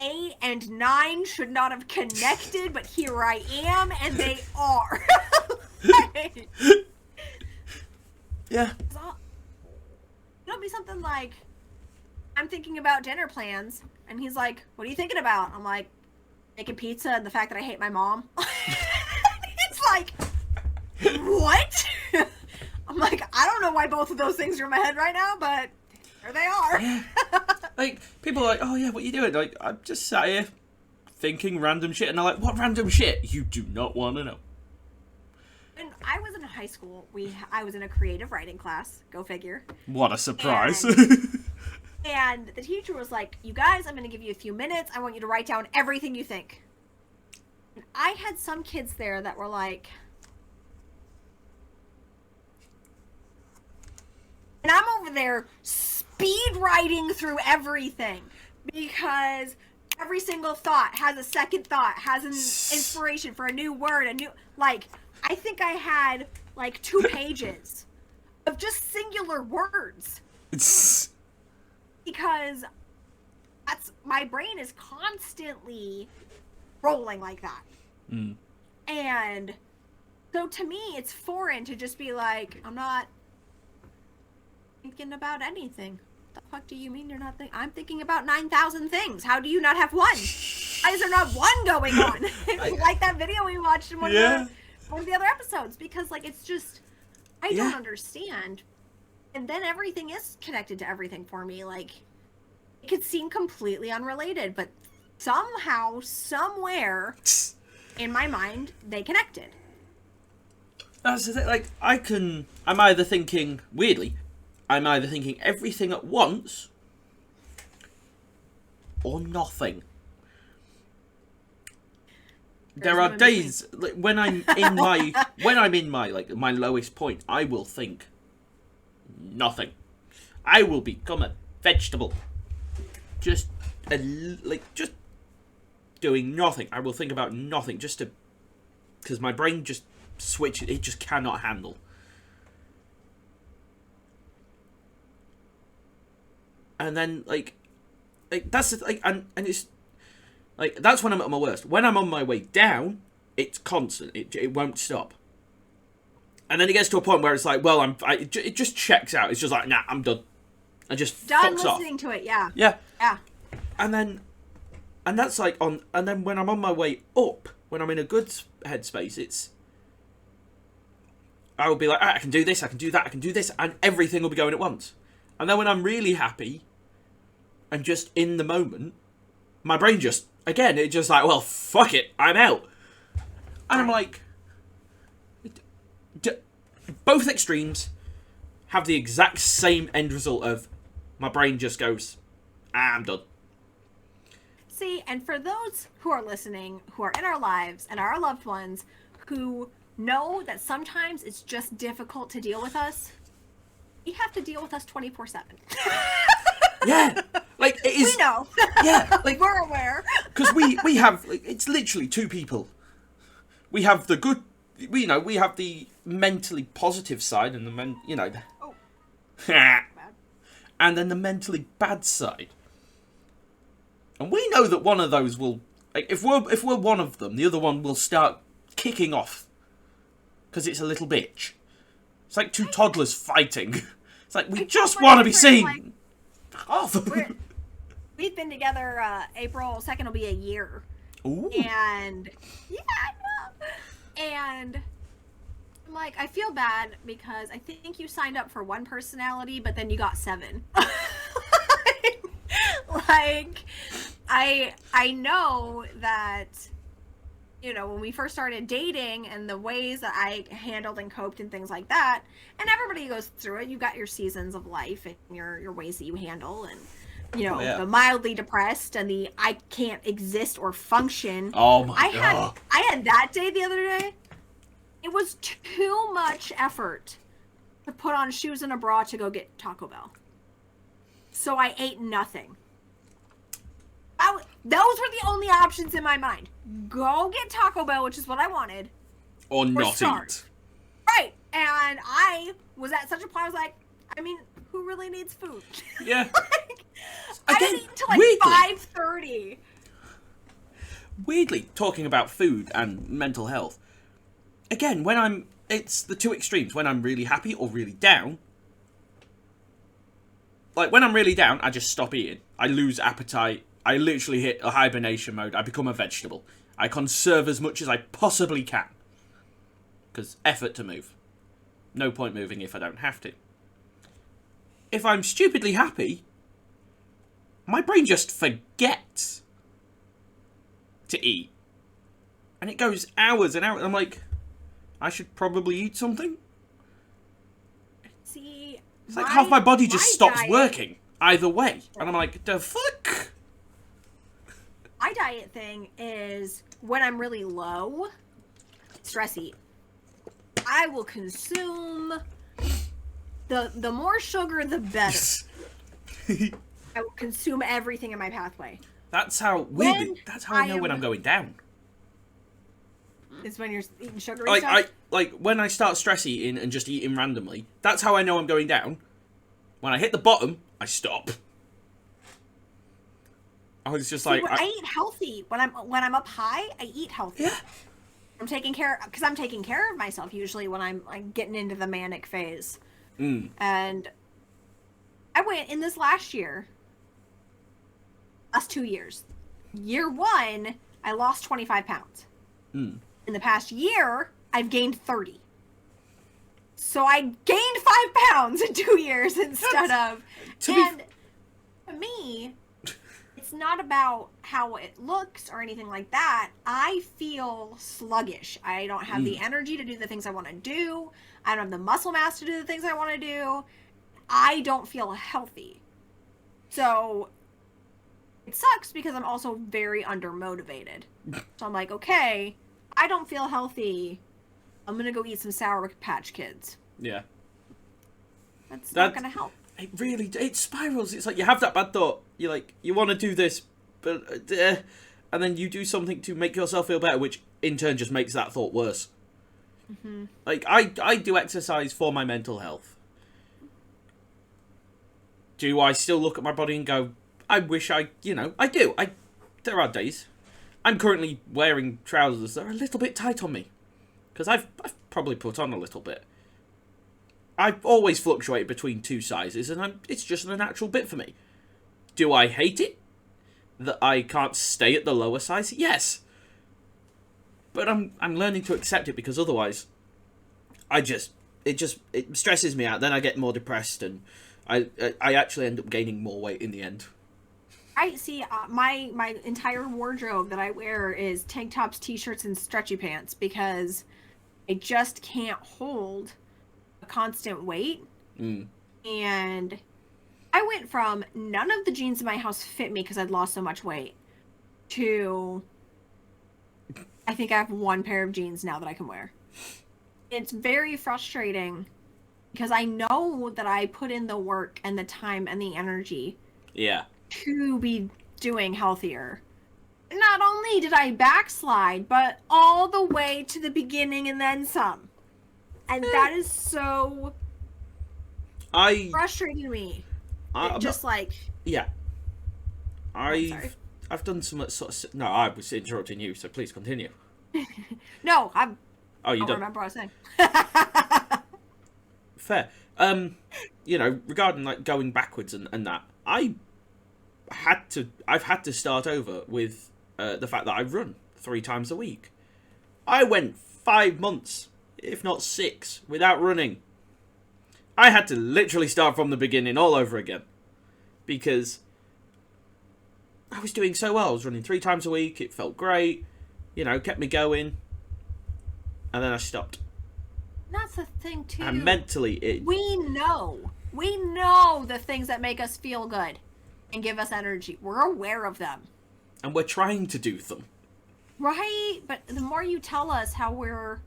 8 and 9 should not have connected, but here I am, and they are. Yeah. it'll be something like, I'm thinking about dinner plans, and he's like, what are you thinking about? I'm like, making pizza and the fact that I hate my mom. It's like, what? I'm like, I don't know why both of those things are in my head right now, but there they are. Yeah. Like, people are like, oh yeah, what are you doing? Like, I'm just sat here thinking random shit, and they're like, what random shit? You do not want to know. When I was in high school, I was in a creative writing class. Go figure. What a surprise. And the teacher was like, you guys, I'm going to give you a few minutes. I want you to write down everything you think. And I had some kids there that were like, and I'm over there speed writing through everything because every single thought has a second thought, has an inspiration for a new word, I think I had like 2 pages of just singular words. Because my brain is constantly rolling like that. Mm. And so to me, it's foreign to just be like, I'm not thinking about anything. What the fuck do you mean you're not thinking? I'm thinking about 9,000 things. How do you not have one? Why is there not one going on? Like that video we watched in one of the other episodes. Because, like, it's just, I don't understand. And then everything is connected to everything for me. Like, it could seem completely unrelated, but somehow, somewhere in my mind, they connected. That's the thing. Like, I'm either thinking, weirdly, everything at once or nothing. There are days like, when I'm in my like my lowest point, I will think nothing. I will become a vegetable. Just doing nothing. I will think about nothing because my brain just switches. It just cannot handle. And then like that's the, like and it's like that's when I'm at my worst. When I'm on my way down, it's constant. It won't stop. And then it gets to a point where it's like, well, it just checks out. It's just like, nah, I'm done. I just done fucks off. listening to it. Yeah. Yeah. Yeah. And that's like and then when I'm on my way up, when I'm in a good headspace, I will be like, I can do this, I can do that, I can do this, and everything will be going at once. And then when I'm really happy and just in the moment, my brain just like, well, fuck it, I'm out. And I'm like, both extremes have the exact same end result of my brain just goes, I'm done. See, and for those who are listening, who are in our lives and are our loved ones, who know that sometimes it's just difficult to deal with us, you have to deal with us 24/7. Yeah, like it is. We know. Yeah, like we're aware. Because we have like, it's literally 2 people. We have the good, we have the mentally positive side and the and then the mentally bad side. And we know that one of those will, like, if we're one of them, the other one will start kicking off because it's a little bitch. It's like 2 toddlers fighting. It's like we just want to be seen. Like, we've been together. April 2nd will be a year. Ooh. And yeah, I know. And I'm like, I feel bad because I think you signed up for 1 personality, but then you got 7. Like, I know that, when we first started dating and the ways that I handled and coped and things like that, and everybody goes through it. You got your seasons of life and your ways that you handle, and the mildly depressed and the I can't exist or function. Oh my God. I had that day the other day. It was too much effort to put on shoes and a bra to go get Taco Bell. So I ate nothing. Those were the only options in my mind. Go get Taco Bell, which is what I wanted. Or not eat. Right. And I was at such a point, I was like, I mean, who really needs food? Yeah. I didn't eat until like 5:30. Weirdly, talking about food and mental health, again, it's the 2 extremes. When I'm really happy or really down, like, when I'm really down, I just stop eating. I lose appetite. I literally hit a hibernation mode. I become a vegetable. I conserve as much as I possibly can. Because effort to move. No point moving if I don't have to. If I'm stupidly happy, my brain just forgets to eat. And it goes hours and hours. I'm like, I should probably eat something. See, it's like half my body just stops working either way. And I'm like, the fuck? My diet thing is when I'm really low, stress eat. I will consume the more sugar, the better. I will consume everything in my pathway. That's how that's how I know when I'm going down. It's when you're eating sugary stuff? Like when I start stress eating and just eating randomly, that's how I know I'm going down. When I hit the bottom, I stop. I was just like, I eat healthy. When I'm up high, I eat healthy. Yeah. I'm taking care of myself usually when I'm like getting into the manic phase. And I went in this last 2 years. Year 1, I lost 25 pounds. In the past year, I've gained 30. So I gained 5 pounds in 2 years instead of. And to me, it's not about how it looks or anything like that. I feel sluggish. I don't have the energy to do the things I want to do. I don't have the muscle mass to do the things I want to do. I don't feel healthy. So it sucks because I'm also very undermotivated. So I'm like, okay, I don't feel healthy. I'm going to go eat some Sour Patch Kids. Yeah. That's not going to help. It spirals. It's like you have that bad thought. You're like, you want to do this, but and then you do something to make yourself feel better, which in turn just makes that thought worse. Like, I do exercise for my mental health. Do I still look at my body and go, I wish I do. There are days. I'm currently wearing trousers that are a little bit tight on me. Because I've probably put on a little bit. I've always fluctuated between 2 sizes, and it's just a natural bit for me. Do I hate it? That I can't stay at the lower size? Yes. But I'm learning to accept it, because otherwise, it stresses me out. Then I get more depressed, and I actually end up gaining more weight in the end. I see. My entire wardrobe that I wear is tank tops, t-shirts, and stretchy pants because I just can't hold a constant weight. And I went from none of the jeans in my house fit me because I'd lost so much weight to I think I have 1 pair of jeans now that I can wear. It's very frustrating because I know that I put in the work and the time and the energy to be doing healthier. Not only did I backslide, but all the way to the beginning and then some. And that is so frustrating to me. I've done some sort of... No, I was interrupting you, so please continue. No, I don't remember what I was saying. Fair. Regarding like going backwards and that, I've had to start over with the fact that I run 3 times a week. I went 5 months, if not 6, without running. I had to literally start from the beginning all over again. Because I was doing so well. I was running 3 times a week. It felt great. Kept me going. And then I stopped. That's the thing, too. And mentally, We know the things that make us feel good and give us energy. We're aware of them. And we're trying to do them. Right? But the more you tell us how we're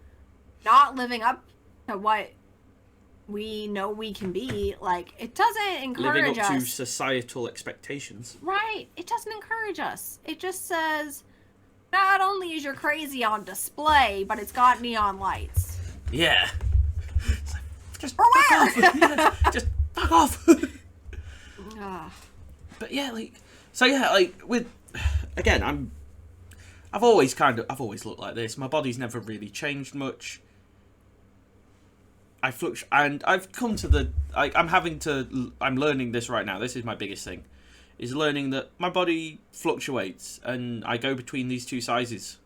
not living up to what we know we can be, like, it doesn't encourage us. Living up to societal expectations. Right. It doesn't encourage us. It just says, not only is your crazy on display, but it's got neon lights. Yeah. It's like, just For where? fuck off. Yeah, just fuck off. But yeah, with, again, I've always looked like this. My body's never really changed much. I fluctuate, and I've come to the I'm learning this right now. This is my biggest thing, is learning that my body fluctuates, and I go between these two sizes.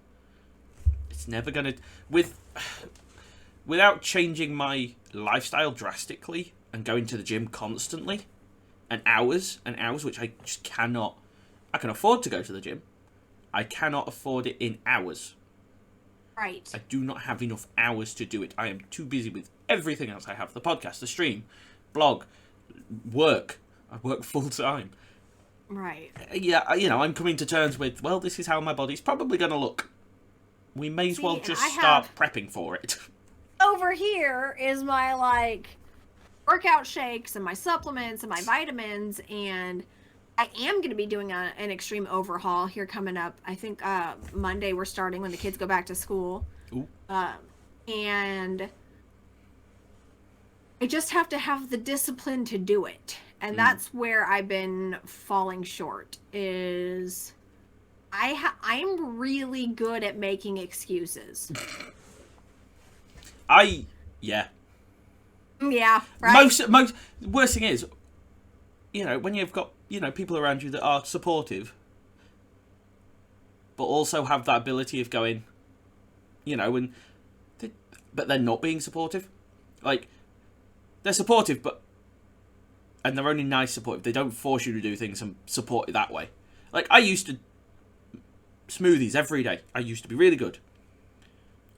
It's never gonna without changing my lifestyle drastically and going to the gym constantly, and hours, which I just cannot. I can afford to go to the gym. I cannot afford it in hours. Right. I do not have enough hours to do it. I am too busy with everything else I have. The podcast, the stream, blog, work. I work full time. Right. Yeah, I'm coming to terms with, well, this is how my body's probably going to look. We may as well just start prepping for it. Over here is my, like, workout shakes and my supplements and my vitamins, and I am going to be doing an extreme overhaul here coming up. I think Monday we're starting when the kids go back to school. Ooh. And I just have to have the discipline to do it. And that's where I've been falling short, is I'm really good at making excuses. Yeah. Yeah, right? Most worst thing is, when you've got, people around you that are supportive, but also have that ability of going, but they're not being supportive. Like, they're supportive, and they're only nice supportive. They don't force you to do things and support it that way. Like, I used to smoothies every day. I used to be really good.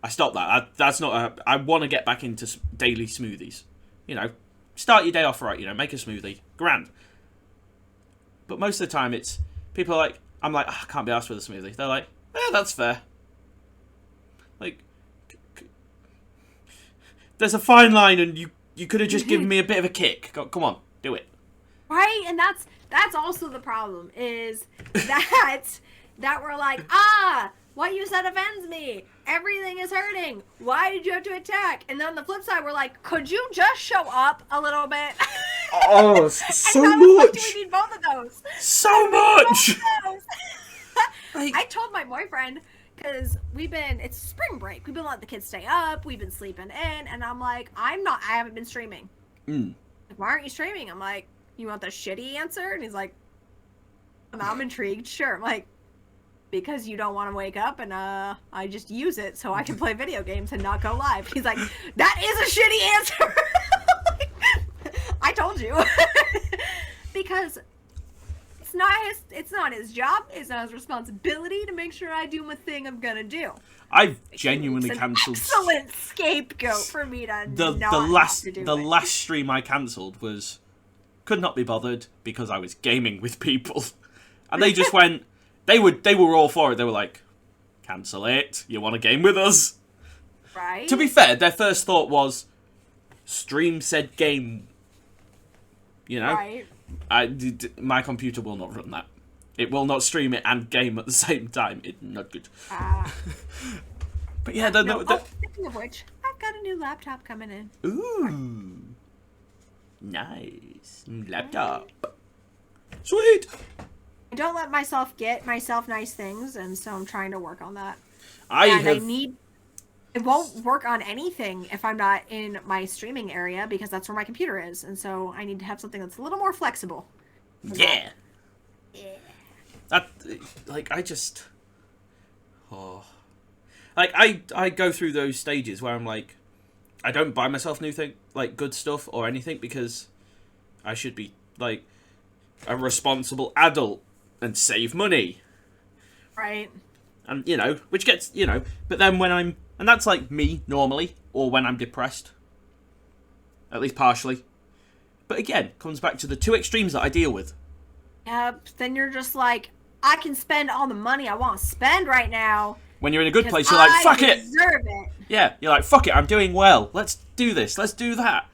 I stopped that. That's not. I want to get back into daily smoothies. Start your day off right. Make a smoothie. Grand. But most of the time, it's people are like, I'm like, I can't be asked with a smoothie. They're like, that's fair. Like, there's a fine line, and you could have just given me a bit of a kick. Come on, do it. Right, and that's also the problem, is that we're like, what you said offends me. Everything is hurting. Why did you have to attack? And then on the flip side, we're like, could you just show up a little bit? Oh, so and much. Do we need both of those? So much. I told my boyfriend, because it's spring break. We've been letting the kids stay up. We've been sleeping in. And I'm like, I haven't been streaming. Like, why aren't you streaming? I'm like, you want the shitty answer? And he's like, I'm intrigued. Sure. I'm like, because you don't want to wake up, and I just use it so I can play video games and not go live. He's like, that is a shitty answer. I told you. Because it's not his job, it's not his responsibility to make sure I do my thing I'm gonna do. I've genuinely cancelled. Excellent scapegoat for me to the the last stream I cancelled was could not be bothered because I was gaming with people, and they just went. They were all for it. They were like, cancel it. You want a game with us? Right. To be fair, their first thought was, stream said game. Right. My computer will not run that. It will not stream it and game at the same time. It's not good. But yeah, speaking of which, I've got a new laptop coming in. Ooh, nice laptop. Sweet. I don't let myself get myself nice things, and so I'm trying to work on that. It won't work on anything if I'm not in my streaming area, because that's where my computer is, and so I need to have something that's a little more flexible. Yeah. I go through those stages where I'm like, I don't buy myself new thing, like good stuff or anything, because I should be like a responsible adult and save money. Right. And, which gets, but then and that's like me normally, or when I'm depressed. At least partially. But again, comes back to the two extremes that I deal with. Yep, then you're just like, I can spend all the money I want to spend right now. When you're in a good place, you're like, fuck it! I deserve it. Yeah, you're like, fuck it, I'm doing well. Let's do this, let's do that.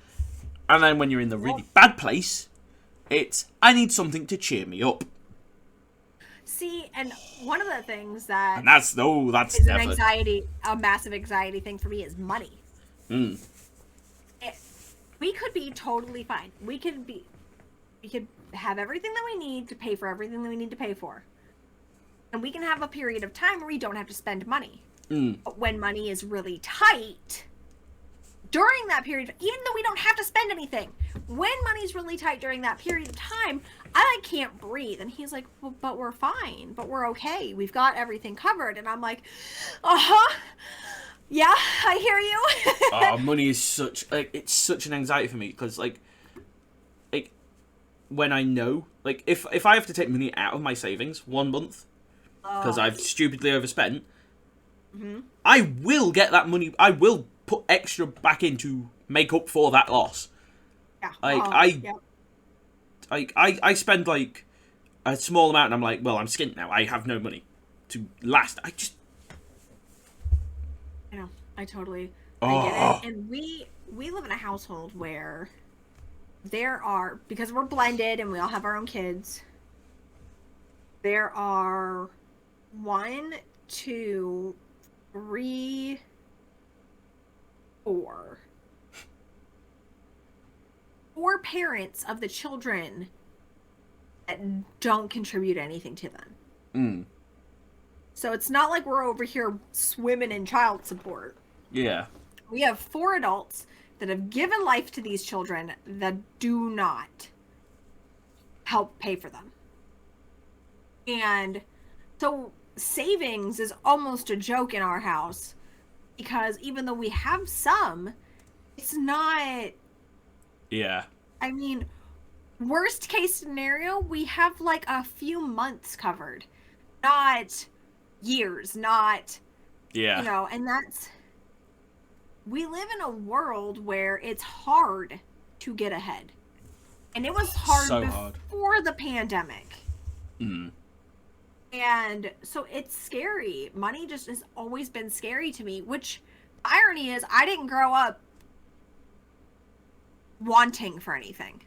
And then when you're in the really bad place, it's, I need something to cheer me up. See, and one of the things that and that's is never a massive anxiety thing for me is money. We could be totally fine. We could have everything that we need to pay for everything that we need to pay for. And we can have a period of time where we don't have to spend money. But when money is really tight, during that period, even though we don't have to spend anything, when money's really tight during that period of time, I like can't breathe. And he's like, well, but we're fine, but we're okay. We've got everything covered. And I'm like, uh-huh. Yeah, I hear you. Oh, money is such it's such an anxiety for me because like when I know if I have to take money out of my savings 1 month because I've stupidly overspent, I will get that money. I will put extra back in to make up for that loss. Yeah. I spend like a small amount and I'm like, well, I'm skint now. I have no money to last. I know. I totally I get it. And we live in a household where there are, because we're blended and we all have our own kids, there are 1, 2, 3, 4 parents of the children that don't contribute anything to them. So it's not like we're over here swimming in child support. Yeah. We have 4 adults that have given life to these children that do not help pay for them. And so savings is almost a joke in our house because even though we have some, it's not... Yeah. I mean, worst case scenario, we have like a few months covered. Not years, not... Yeah. You know, and that's... We live in a world where it's hard to get ahead. And it was hard before the pandemic. And so it's scary. Money just has always been scary to me, which the irony is I didn't grow up wanting for anything.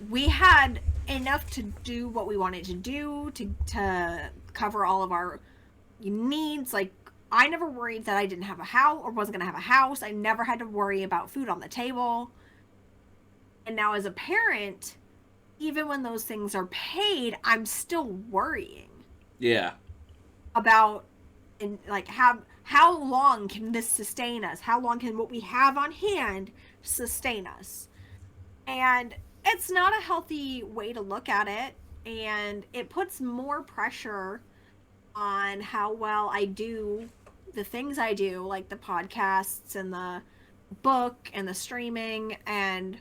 We had enough to do what we wanted to do, to cover all of our needs. Like, I never worried that I didn't have a house or wasn't going to have a house. I never had to worry about food on the table. And now as a parent, even when those things are paid, I'm still worrying. Yeah. About, like, how long can this sustain us? How long can what we have on hand sustain us? And it's not a healthy way to look at it. And it puts more pressure on how well I do the things I do, like the podcasts and the book and the streaming, and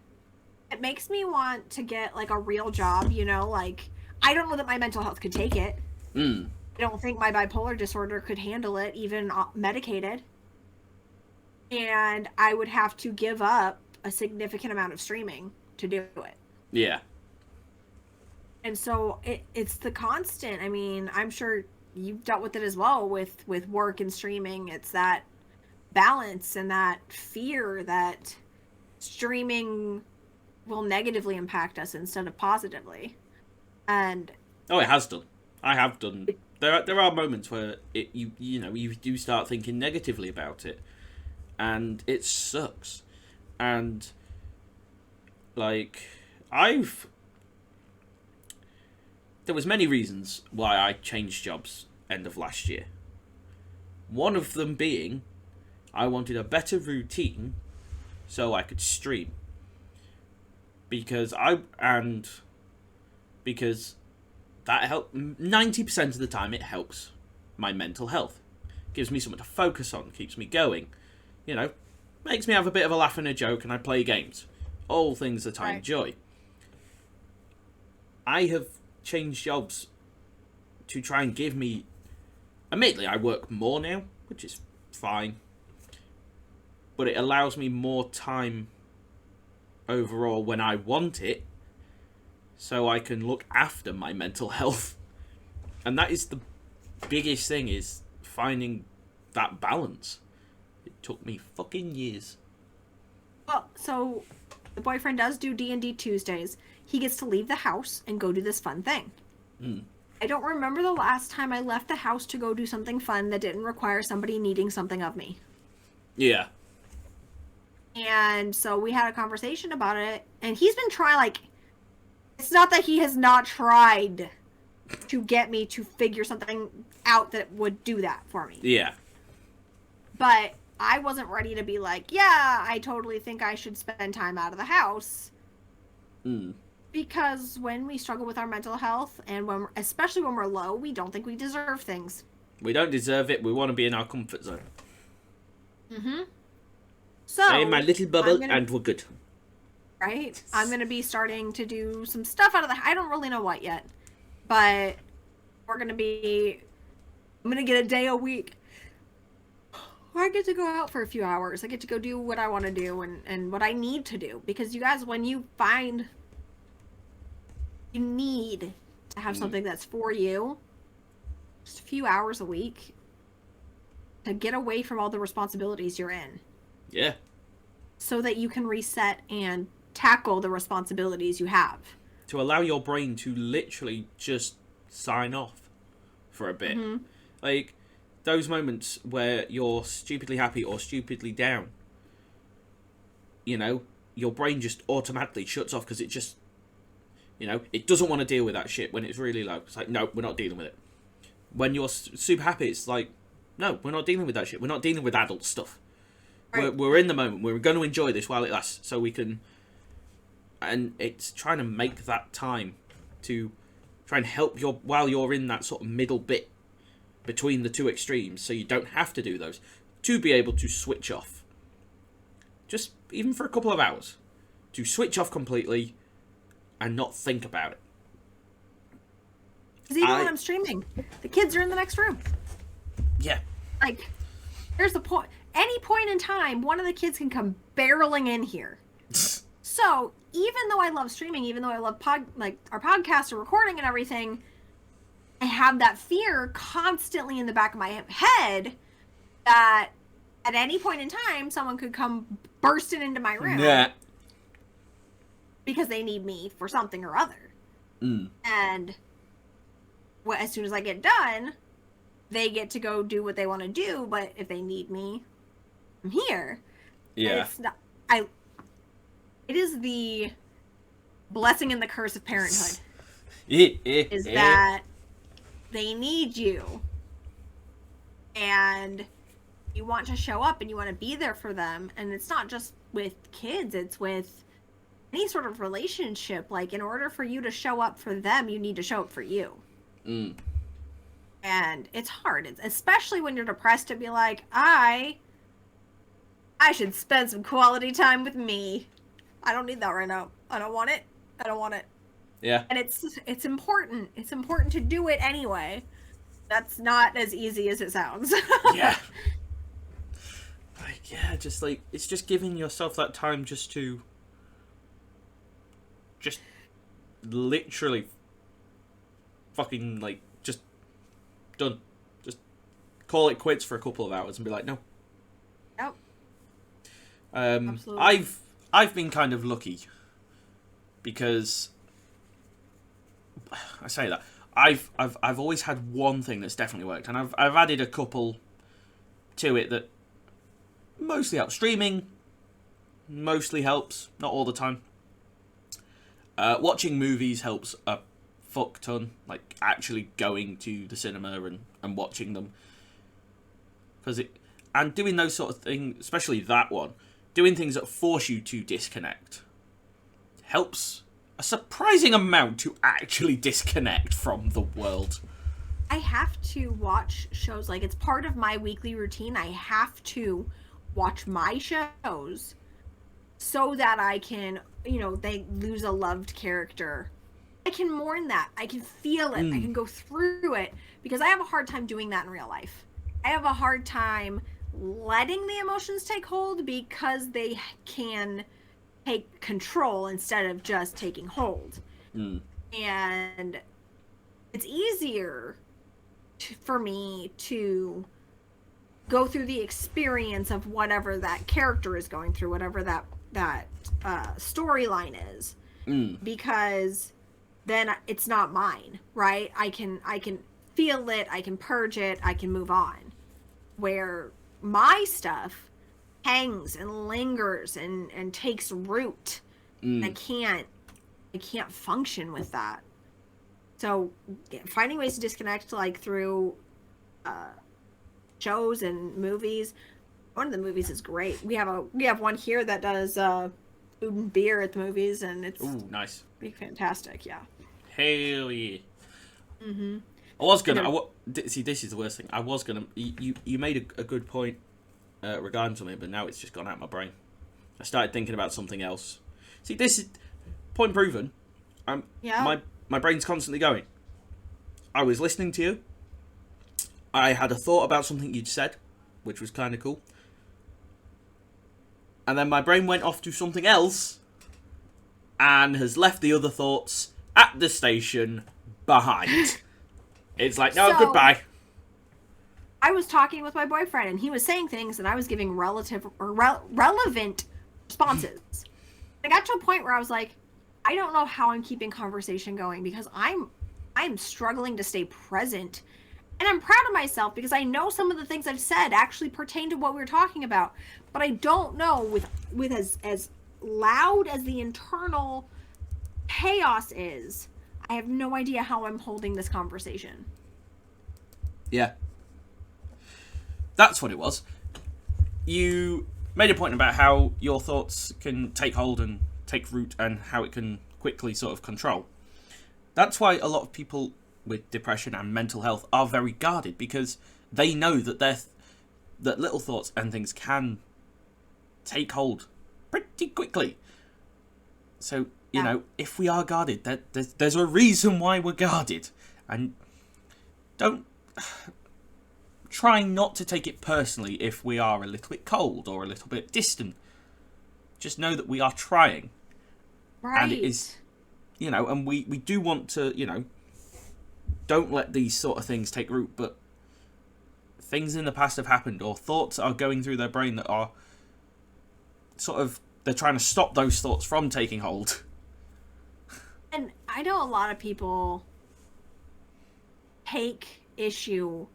it makes me want to get like a real job, you know, like I don't know that my mental health could take it. I don't think my bipolar disorder could handle it, even medicated. And I would have to give up a significant amount of streaming to do it. Yeah. And so it's the constant. I mean, I'm sure you've dealt with it as well with work and streaming. It's that balance and that fear that streaming will negatively impact us instead of positively. And it has done. I have done. There are moments where you do start thinking negatively about it, and it sucks. And like there was many reasons why I changed jobs end of last year. One of them being I wanted a better routine so I could stream. Because that helped 90% of the time. It helps my mental health. Gives me something to focus on, keeps me going. You know, makes me have a bit of a laugh and a joke, and I play games. All things that I enjoy. I have changed jobs to try and give me... Admittedly, I work more now, which is fine. But it allows me more time overall when I want it, so I can look after my mental health. And that is the biggest thing, is finding that balance. It took me fucking years. Well, so the boyfriend does do D&D Tuesdays. He gets to leave the house and go do this fun thing. I don't remember the last time I left the house to go do something fun that didn't require somebody needing something of me. Yeah. And so we had a conversation about it, and he's been trying, like, it's not that he has not tried to get me to figure something out that would do that for me. Yeah. But I wasn't ready to be like, yeah, I totally think I should spend time out of the house. Because when we struggle with our mental health, and especially when we're low, we don't think we deserve things. We don't deserve it. We want to be in our comfort zone. So, stay in my little bubble and we're good. Right? I'm going to be starting to do some stuff out of the... I don't really know what yet. But I'm going to get a day a week where I get to go out for a few hours. I get to go do what I want to do and what I need to do. Because you guys, when you find you need to have something that's for you, just a few hours a week to get away from all the responsibilities you're in. Yeah. So that you can reset and tackle the responsibilities you have. To allow your brain to literally just sign off for a bit. Like, those moments where you're stupidly happy or stupidly down, you know, your brain just automatically shuts off because it just, you know, it doesn't want to deal with that shit when it's really low. It's like, no, we're not dealing with it. When you're super happy, it's like, no, we're not dealing with that shit. We're not dealing with adult stuff. Right. We're in the moment. We're going to enjoy this while it lasts so we can... And it's trying to make that time to try and help while you're in that sort of middle bit between the two extremes, so you don't have to do those, to be able to switch off. Just even for a couple of hours. To switch off completely and not think about it. Because even when I'm streaming, the kids are in the next room. Yeah. Like, there's the point. Any point in time, one of the kids can come barreling in here. So, even though I love streaming, even though I love our podcast or recording and everything, I have that fear constantly in the back of my head that at any point in time, someone could come bursting into my room. Yeah. Because they need me for something or other. And as soon as I get done, they get to go do what they want to do, but if they need me, I'm here. Yeah. It is the blessing and the curse of parenthood. Is that they need you. And you want to show up and you want to be there for them. And it's not just with kids, it's with any sort of relationship. Like, in order for you to show up for them, you need to show up for you. And it's hard, especially when you're depressed, to be like, I should spend some quality time with me. I don't need that right now. I don't want it. I don't want it. Yeah. And it's important. It's important to do it anyway. That's not as easy as it sounds. Yeah. Like, yeah, just like, it's just giving yourself that time just to literally fucking, like, just done. Just call it quits for a couple of hours and be like, no. Yep. Absolutely. I've been kind of lucky because I say that I've always had one thing that's definitely worked, and I've added a couple to it that mostly help. Streaming mostly helps, not all the time. Watching movies helps a fuck ton, like actually going to the cinema and watching them, and doing those sort of things, especially that one. Doing things that force you to disconnect helps a surprising amount to actually disconnect from the world. I have to watch shows, like, it's part of my weekly routine. I have to watch my shows so that I can, they lose a loved character. I can mourn that. I can feel it. I can go through it, because I have a hard time doing that in real life. I have a hard time letting the emotions take hold because they can take control instead of just taking hold. And it's easier for me to go through the experience of whatever that character is going through, whatever that storyline is, because then it's not mine, right? I can feel it, I can purge it, I can move on. Where my stuff hangs and lingers and takes root. I can't function with that. So finding ways to disconnect, like through shows and movies, One of the movies is great. We have one here that does food and beer at the movies, and it's Ooh, nice. pretty fantastic. Yeah. Hell yeah. Mm-hmm. I was gonna. See, this is the worst thing. I was gonna. You made a good point regarding something, but now it's just gone out of my brain. I started thinking about something else. See, this is point proven. Yeah. My brain's constantly going. I was listening to you. I had a thought about something you'd said, which was kind of cool. And then my brain went off to something else and has left the other thoughts at the station behind. It's like, no, So- goodbye. I was talking with my boyfriend, and he was saying things, and I was giving relevant responses. I got to a point where I was like, I don't know how I'm keeping conversation going because I'm struggling to stay present. And I'm proud of myself because I know some of the things I've said actually pertain to what we were talking about. But I don't know with as loud as the internal chaos is, I have no idea how I'm holding this conversation. Yeah. That's what it was. You made a point about how your thoughts can take hold and take root and how it can quickly sort of control. That's why a lot of people with depression and mental health are very guarded, because they know that that little thoughts and things can take hold pretty quickly. So, you know, if we are guarded, there's a reason why we're guarded. And don't... Try not to take it personally if we are a little bit cold or a little bit distant. Just know that we are trying. Right. And it is, you know, and we do want to, you know, don't let these sort of things take root, but things in the past have happened, or thoughts are going through their brain that are sort of, they're trying to stop those thoughts from taking hold. And I know a lot of people take issue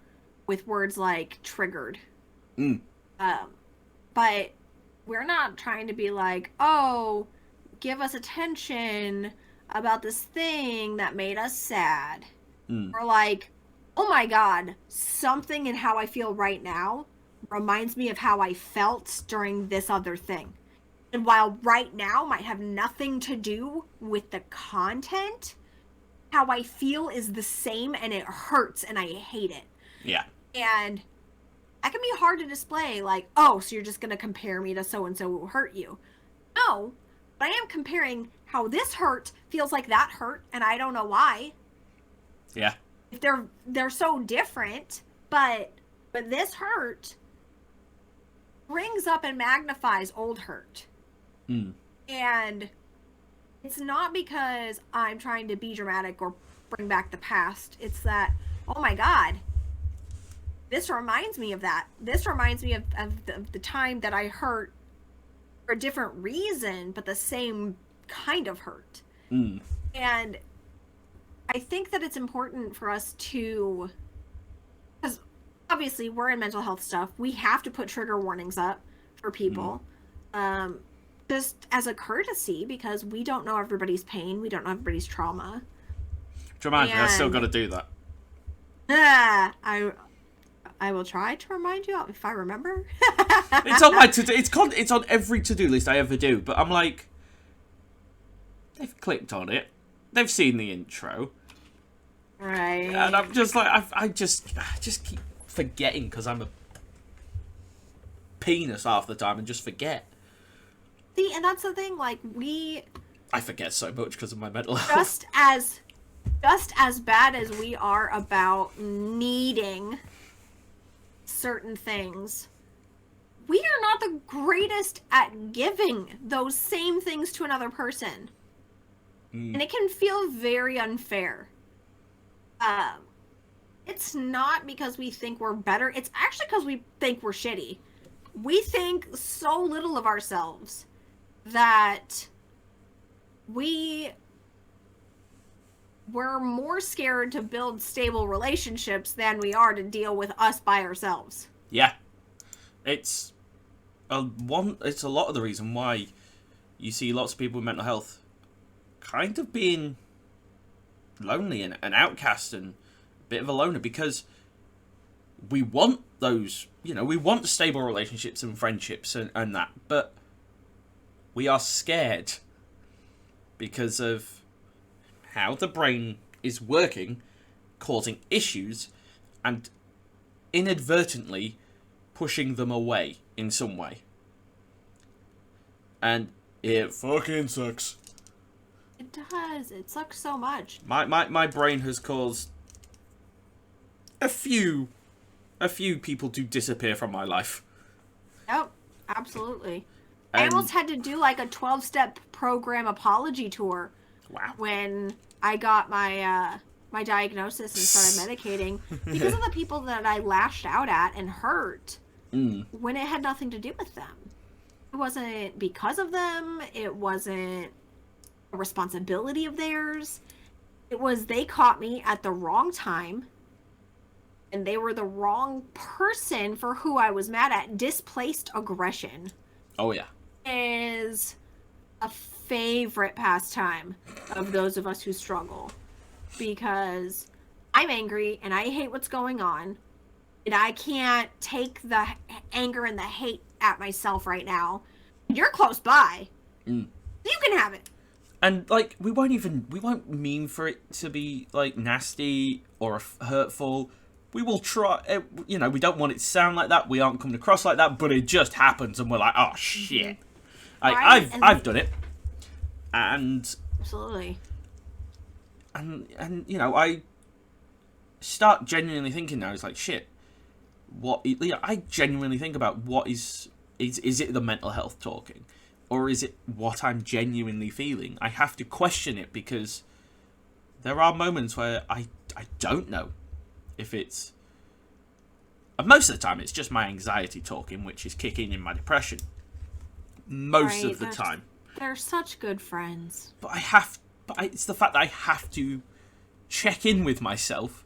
with words like triggered. But we're not trying to be like, oh, give us attention about this thing that made us sad. Or like, oh my god, something in how I feel right now reminds me of how I felt during this other thing. And while right now might have nothing to do with the content, how I feel is the same, and it hurts and I hate it. Yeah. And that can be hard to display, like, oh, so you're just going to compare me to so-and-so who hurt you. No, but I am comparing how this hurt feels like that hurt, and I don't know why. Yeah. If they're so different, but this hurt brings up and magnifies old hurt. And it's not because I'm trying to be dramatic or bring back the past. It's that, oh my god, this reminds me of that. This reminds me of the time that I hurt for a different reason, but the same kind of hurt. And I think that it's important for us to, because obviously we're in mental health stuff, we have to put trigger warnings up for people. Just as a courtesy, because we don't know everybody's pain, we don't know everybody's trauma. Dramatic, I still got to do that. I will try to remind you if I remember. It's on my to-do. It's on every to-do list I ever do. But I'm like, they've clicked on it, they've seen the intro, Right. and I'm just like, I just keep forgetting because I'm a penis half the time and just forget. See, and that's the thing. Like I forget so much because of my mental health. just as bad as we are about needing certain things, we are not the greatest at giving those same things to another person. And it can feel very unfair. It's not because we think we're better. It's actually because we think we're shitty. We think so little of ourselves that we're more scared to build stable relationships than we are to deal with us by ourselves. Yeah, it's a lot of the reason why you see lots of people with mental health kind of being lonely and an outcast and a bit of a loner, because we want those, we want stable relationships and friendships and that, but we are scared because of how the brain is working, causing issues, and inadvertently pushing them away in some way. And it fucking sucks. It does. It sucks so much. My brain has caused a few people to disappear from my life. Yep, absolutely. I And- almost had to do like a 12-step program apology tour. Wow. When I got my my diagnosis and started medicating because of the people that I lashed out at and hurt when it had nothing to do with them. It wasn't because of them. It wasn't a responsibility of theirs. It was they caught me at the wrong time and they were the wrong person for who I was mad at. Displaced aggression Oh yeah. is a favorite pastime of those of us who struggle, because I'm angry and I hate what's going on and I can't take the anger and the hate at myself right now. You're close by. You can have it. And like we won't mean for it to be like nasty or hurtful. We will try, we don't want it to sound like that. We aren't coming across like that, but it just happens and we're like, oh shit. Right, I've done it. And Absolutely. and I start genuinely thinking now, it's like shit. I genuinely think about what is it the mental health talking, or is it what I'm genuinely feeling? I have to question it because there are moments where I don't know if it's. And most of the time, it's just my anxiety talking, which is kicking in my depression. Most Right, of the time. They're such good friends. But it's the fact that I have to check in with myself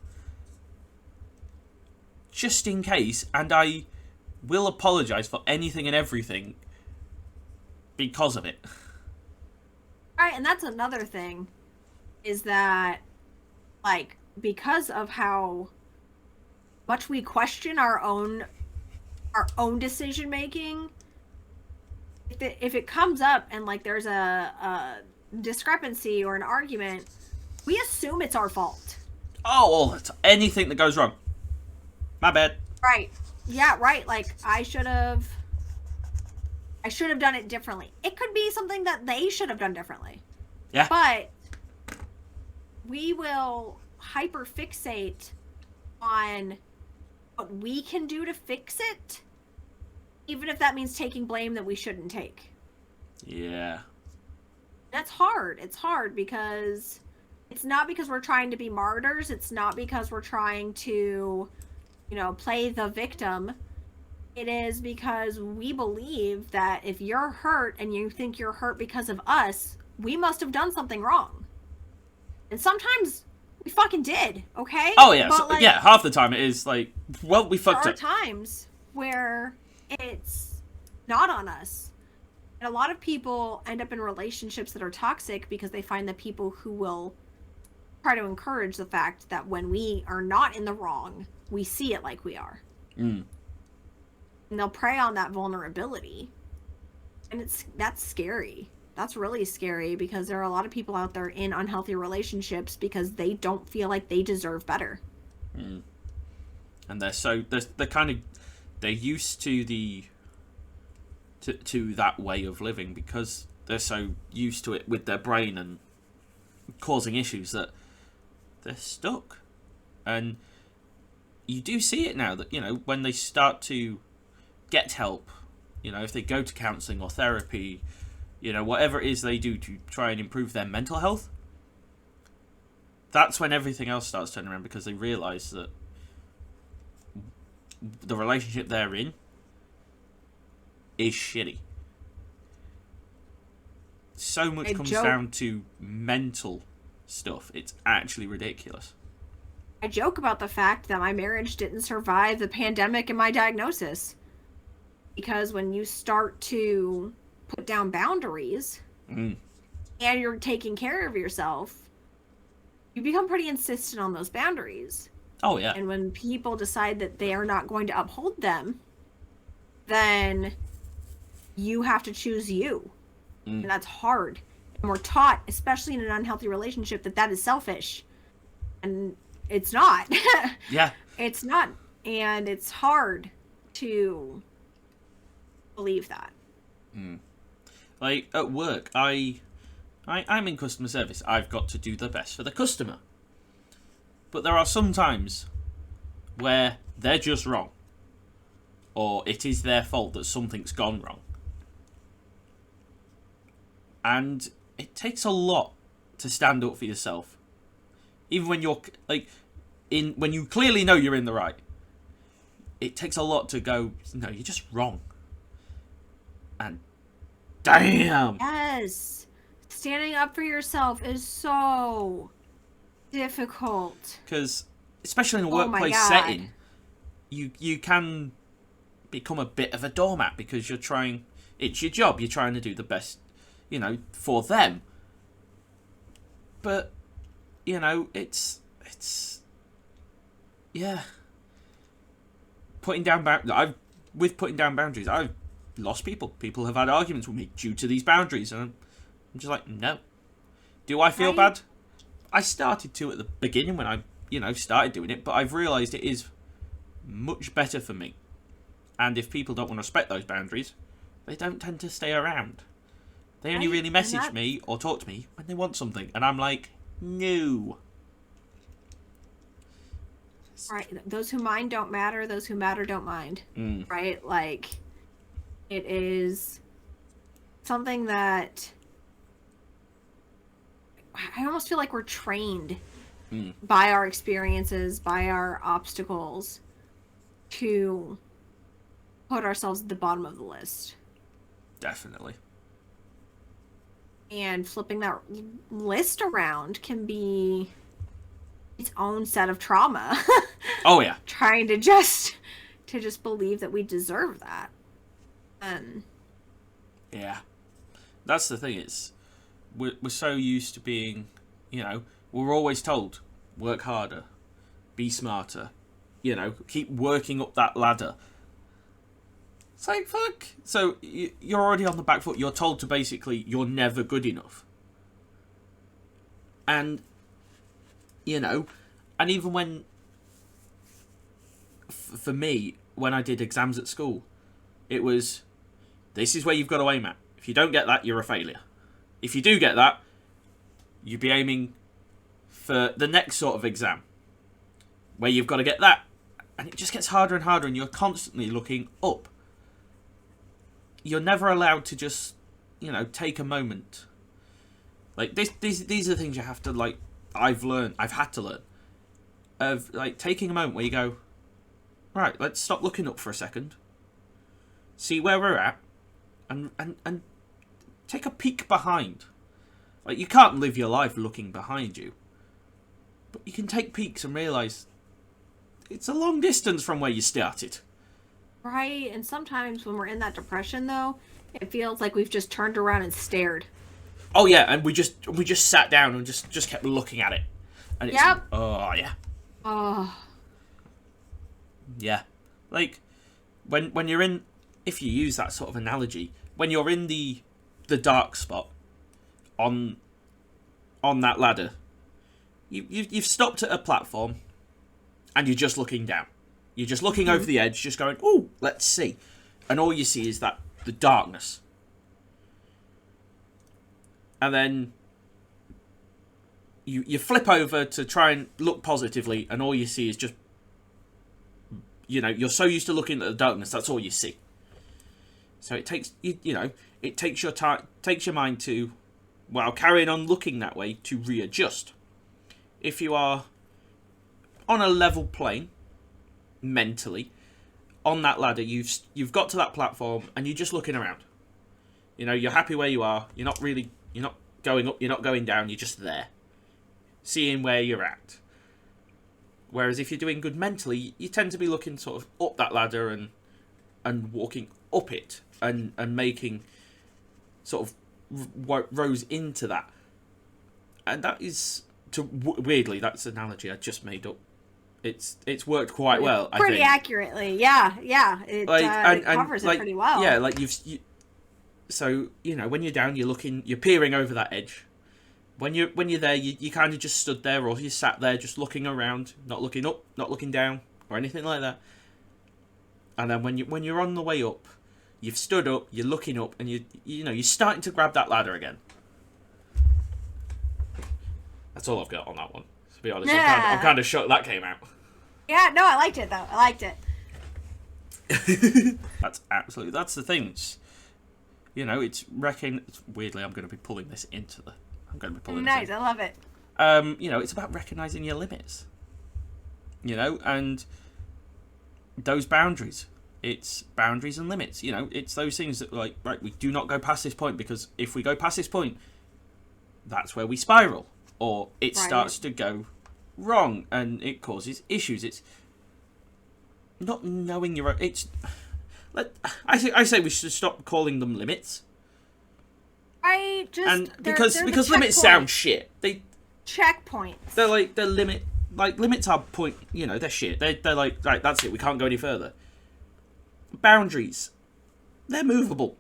just in case, and I will apologise for anything and everything because of it. Right, and that's another thing, is that, like, because of how much we question our own decision making, if it comes up and like there's a discrepancy or an argument, we assume it's our fault. Oh, all the time. Anything that goes wrong. My bad. Right. Yeah, right. Like I should have done it differently. It could be something that they should have done differently. Yeah. But we will hyperfixate on what we can do to fix it, even if that means taking blame that we shouldn't take. Yeah. That's hard. It's hard because it's not because we're trying to be martyrs. It's not because we're trying to, play the victim. It is because we believe that if you're hurt and you think you're hurt because of us, we must have done something wrong. And sometimes we fucking did, okay? Oh yeah. But, half the time it is like, well, we fucked there are up. times where it's not on us. And a lot of people end up in relationships that are toxic because they find the people who will try to encourage the fact that when we are not in the wrong, we see it like we are. And they'll prey on that vulnerability. And that's scary. That's really scary because there are a lot of people out there in unhealthy relationships because they don't feel like they deserve better. And they're used to to that way of living because they're so used to it with their brain and causing issues that they're stuck. And you do see it now that, when they start to get help, if they go to counselling or therapy, whatever it is they do to try and improve their mental health, that's when everything else starts turning around because they realise that the relationship they're in is shitty. So much comes down to mental stuff. It's actually ridiculous. I joke about the fact that my marriage didn't survive the pandemic and my diagnosis. Because when you start to put down boundaries and you're taking care of yourself, you become pretty insistent on those boundaries. Oh, yeah. And when people decide that they are not going to uphold them, then you have to choose you. And that's hard. And we're taught, especially in an unhealthy relationship, that that is selfish. And it's not. Yeah. It's not. And it's hard to believe that. Like, at work, I'm in customer service. I've got to do the best for the customer. But there are some times where they're just wrong. Or it is their fault that something's gone wrong. And it takes a lot to stand up for yourself. Even when you're, like, when you clearly know you're in the right. It takes a lot to go, no, you're just wrong. And damn! Yes. Standing up for yourself is so difficult. Because, especially in a Oh my workplace God. setting, you can become a bit of a doormat because it's your job, you're trying to do the best, for them. But, it's yeah. Putting down boundaries, I've lost people. People have had arguments with me due to these boundaries, and I'm just like, no. Do I feel bad? I started to at the beginning when I, started doing it, but I've realised it is much better for me. And if people don't want to respect those boundaries, they don't tend to stay around. They only really message me or talk to me when they want something, and I'm like, no. Right. Those who mind don't matter. Those who matter don't mind. Right? Like, it is something that I almost feel like we're trained by our experiences, by our obstacles, to put ourselves at the bottom of the list. Definitely. And flipping that list around can be its own set of trauma. Oh, yeah. Trying to just believe that we deserve that. Yeah. That's the thing, we're so used to being, we're always told, work harder, be smarter, keep working up that ladder. It's like, fuck. So you're already on the back foot. You're told to basically, you're never good enough. And, and even when, for me, when I did exams at school, it was, this is where you've got to aim at. If you don't get that, you're a failure. If you do get that, you'd be aiming for the next sort of exam, where you've got to get that. And it just gets harder and harder, and you're constantly looking up. You're never allowed to just, take a moment. Like, these are things you have to, like, I've had to learn. Of, like, taking a moment where you go, right, let's stop looking up for a second. See where we're at. And take a peek behind. Like, you can't live your life looking behind you. But you can take peeks and realise it's a long distance from where you started. Right, and sometimes when we're in that depression, though, it feels like we've just turned around and stared. Oh yeah, and we just sat down and just kept looking at it. And it's, Yep. Oh yeah. Oh. Yeah. Like, when you're in, if you use that sort of analogy, when you're in the dark spot on that ladder, you've stopped at a platform, and you're just looking down. You're just looking over the edge, just going, "Ooh, let's see," and all you see is the darkness. And then you flip over to try and look positively, and all you see is just, you're so used to looking at the darkness, that's all you see. So it takes it takes your time, takes your mind to, while carrying on looking that way, to readjust. If you are on a level plane, mentally, on that ladder, you've got to that platform, and you're just looking around. You're happy where you are. You're not going up, you're not going down, you're just there, seeing where you're at. Whereas if you're doing good mentally, you tend to be looking sort of up that ladder and walking up it and making sort of rows into that. And that is, weirdly, that's an analogy I just made up. It's worked quite well, I Pretty think. accurately, yeah. It covers it pretty well. Yeah, like so when you're down, you're peering over that edge. When you're there, you kind of just stood there, or you sat there just looking around, not looking up, not looking down, or anything like that. And then when you're on the way up, you've stood up, you're looking up, and you're starting to grab that ladder again. That's all I've got on that one. To be honest, Yeah. I'm kind of shocked that came out. Yeah, no, I liked it though. I liked it. That's the thing. It's weirdly, I'm going to be pulling this into the. I'm going to be pulling. Nice, this in. I love it. It's about recognizing your limits. And those boundaries. It's boundaries and limits. It's those things that right, we do not go past this point, because if we go past this point, that's where we spiral, or it starts to go wrong, and it causes issues. It's not knowing your own. I say we should stop calling them limits. Because limits sound shit. Checkpoints. They're limit. Like, limits are point. They're shit. They're like, right, that's it. We can't go any further. Boundaries, they're movable.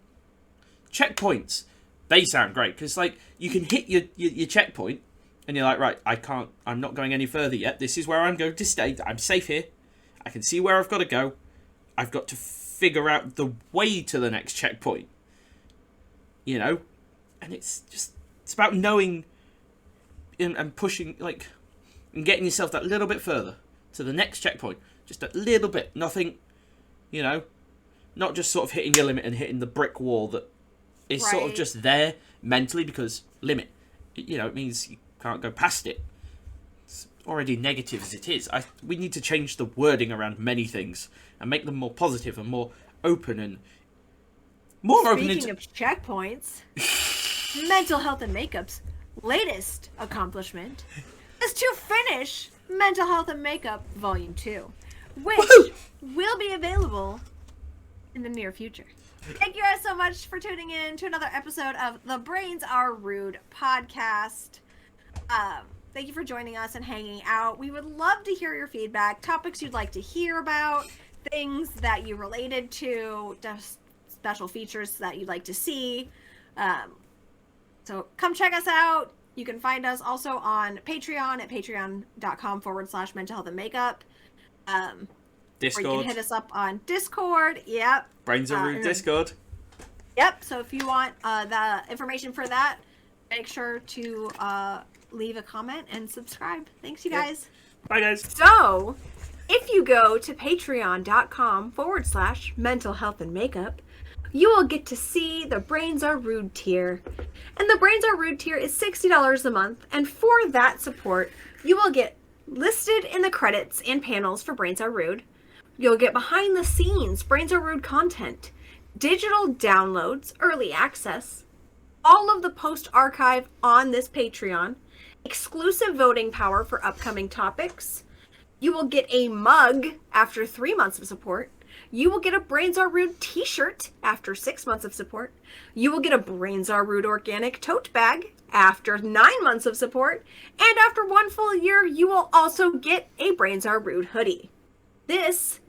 Checkpoints, they sound great, because you can hit your checkpoint, and you're like, right, I'm not going any further yet. This is where I'm going to stay. I'm safe here. I can see where I've got to go. I've got to figure out the way to the next checkpoint. And it's about knowing and pushing, and getting yourself that little bit further to the next checkpoint. Just a little bit. Nothing, not just sort of hitting your limit and hitting the brick wall that is sort of just there mentally, because limit, it means you can't go past it. It's already negative as it is. We need to change the wording around many things and make them more positive and more open and more open. Speaking of checkpoints, Mental Health and Makeup's latest accomplishment is to finish Mental Health and Makeup Volume 2, which will be available in the near future. Thank you guys so much for tuning in to another episode of the Brains Are Rude podcast. Thank you for joining us and hanging out. We would love to hear your feedback, topics you'd like to hear about, things that you related to, just special features that you'd like to see. So come check us out. You can find us also on Patreon at patreon.com/mentalhealthandmakeup. Discord. Or you can hit us up on Discord. Yep. Brains Are Rude Discord. Yep. So if you want the information for that, make sure to leave a comment and subscribe. Thanks, you guys. Bye, guys. So, if you go to patreon.com/mentalhealthandmakeup, you will get to see the Brains Are Rude tier. And the Brains Are Rude tier is $60 a month. And for that support, you will get listed in the credits and panels for Brains Are Rude. You'll get behind the scenes Brains Are Rude content, digital downloads, early access, all of the post archive on this Patreon, exclusive voting power for upcoming topics. You will get a mug after 3 months of support. You will get a Brains Are Rude t-shirt after 6 months of support. You will get a Brains Are Rude organic tote bag after 9 months of support. And after 1 full year, you will also get a Brains Are Rude hoodie. This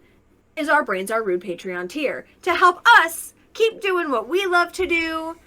is our Brains Are Rude Patreon tier to help us keep doing what we love to do,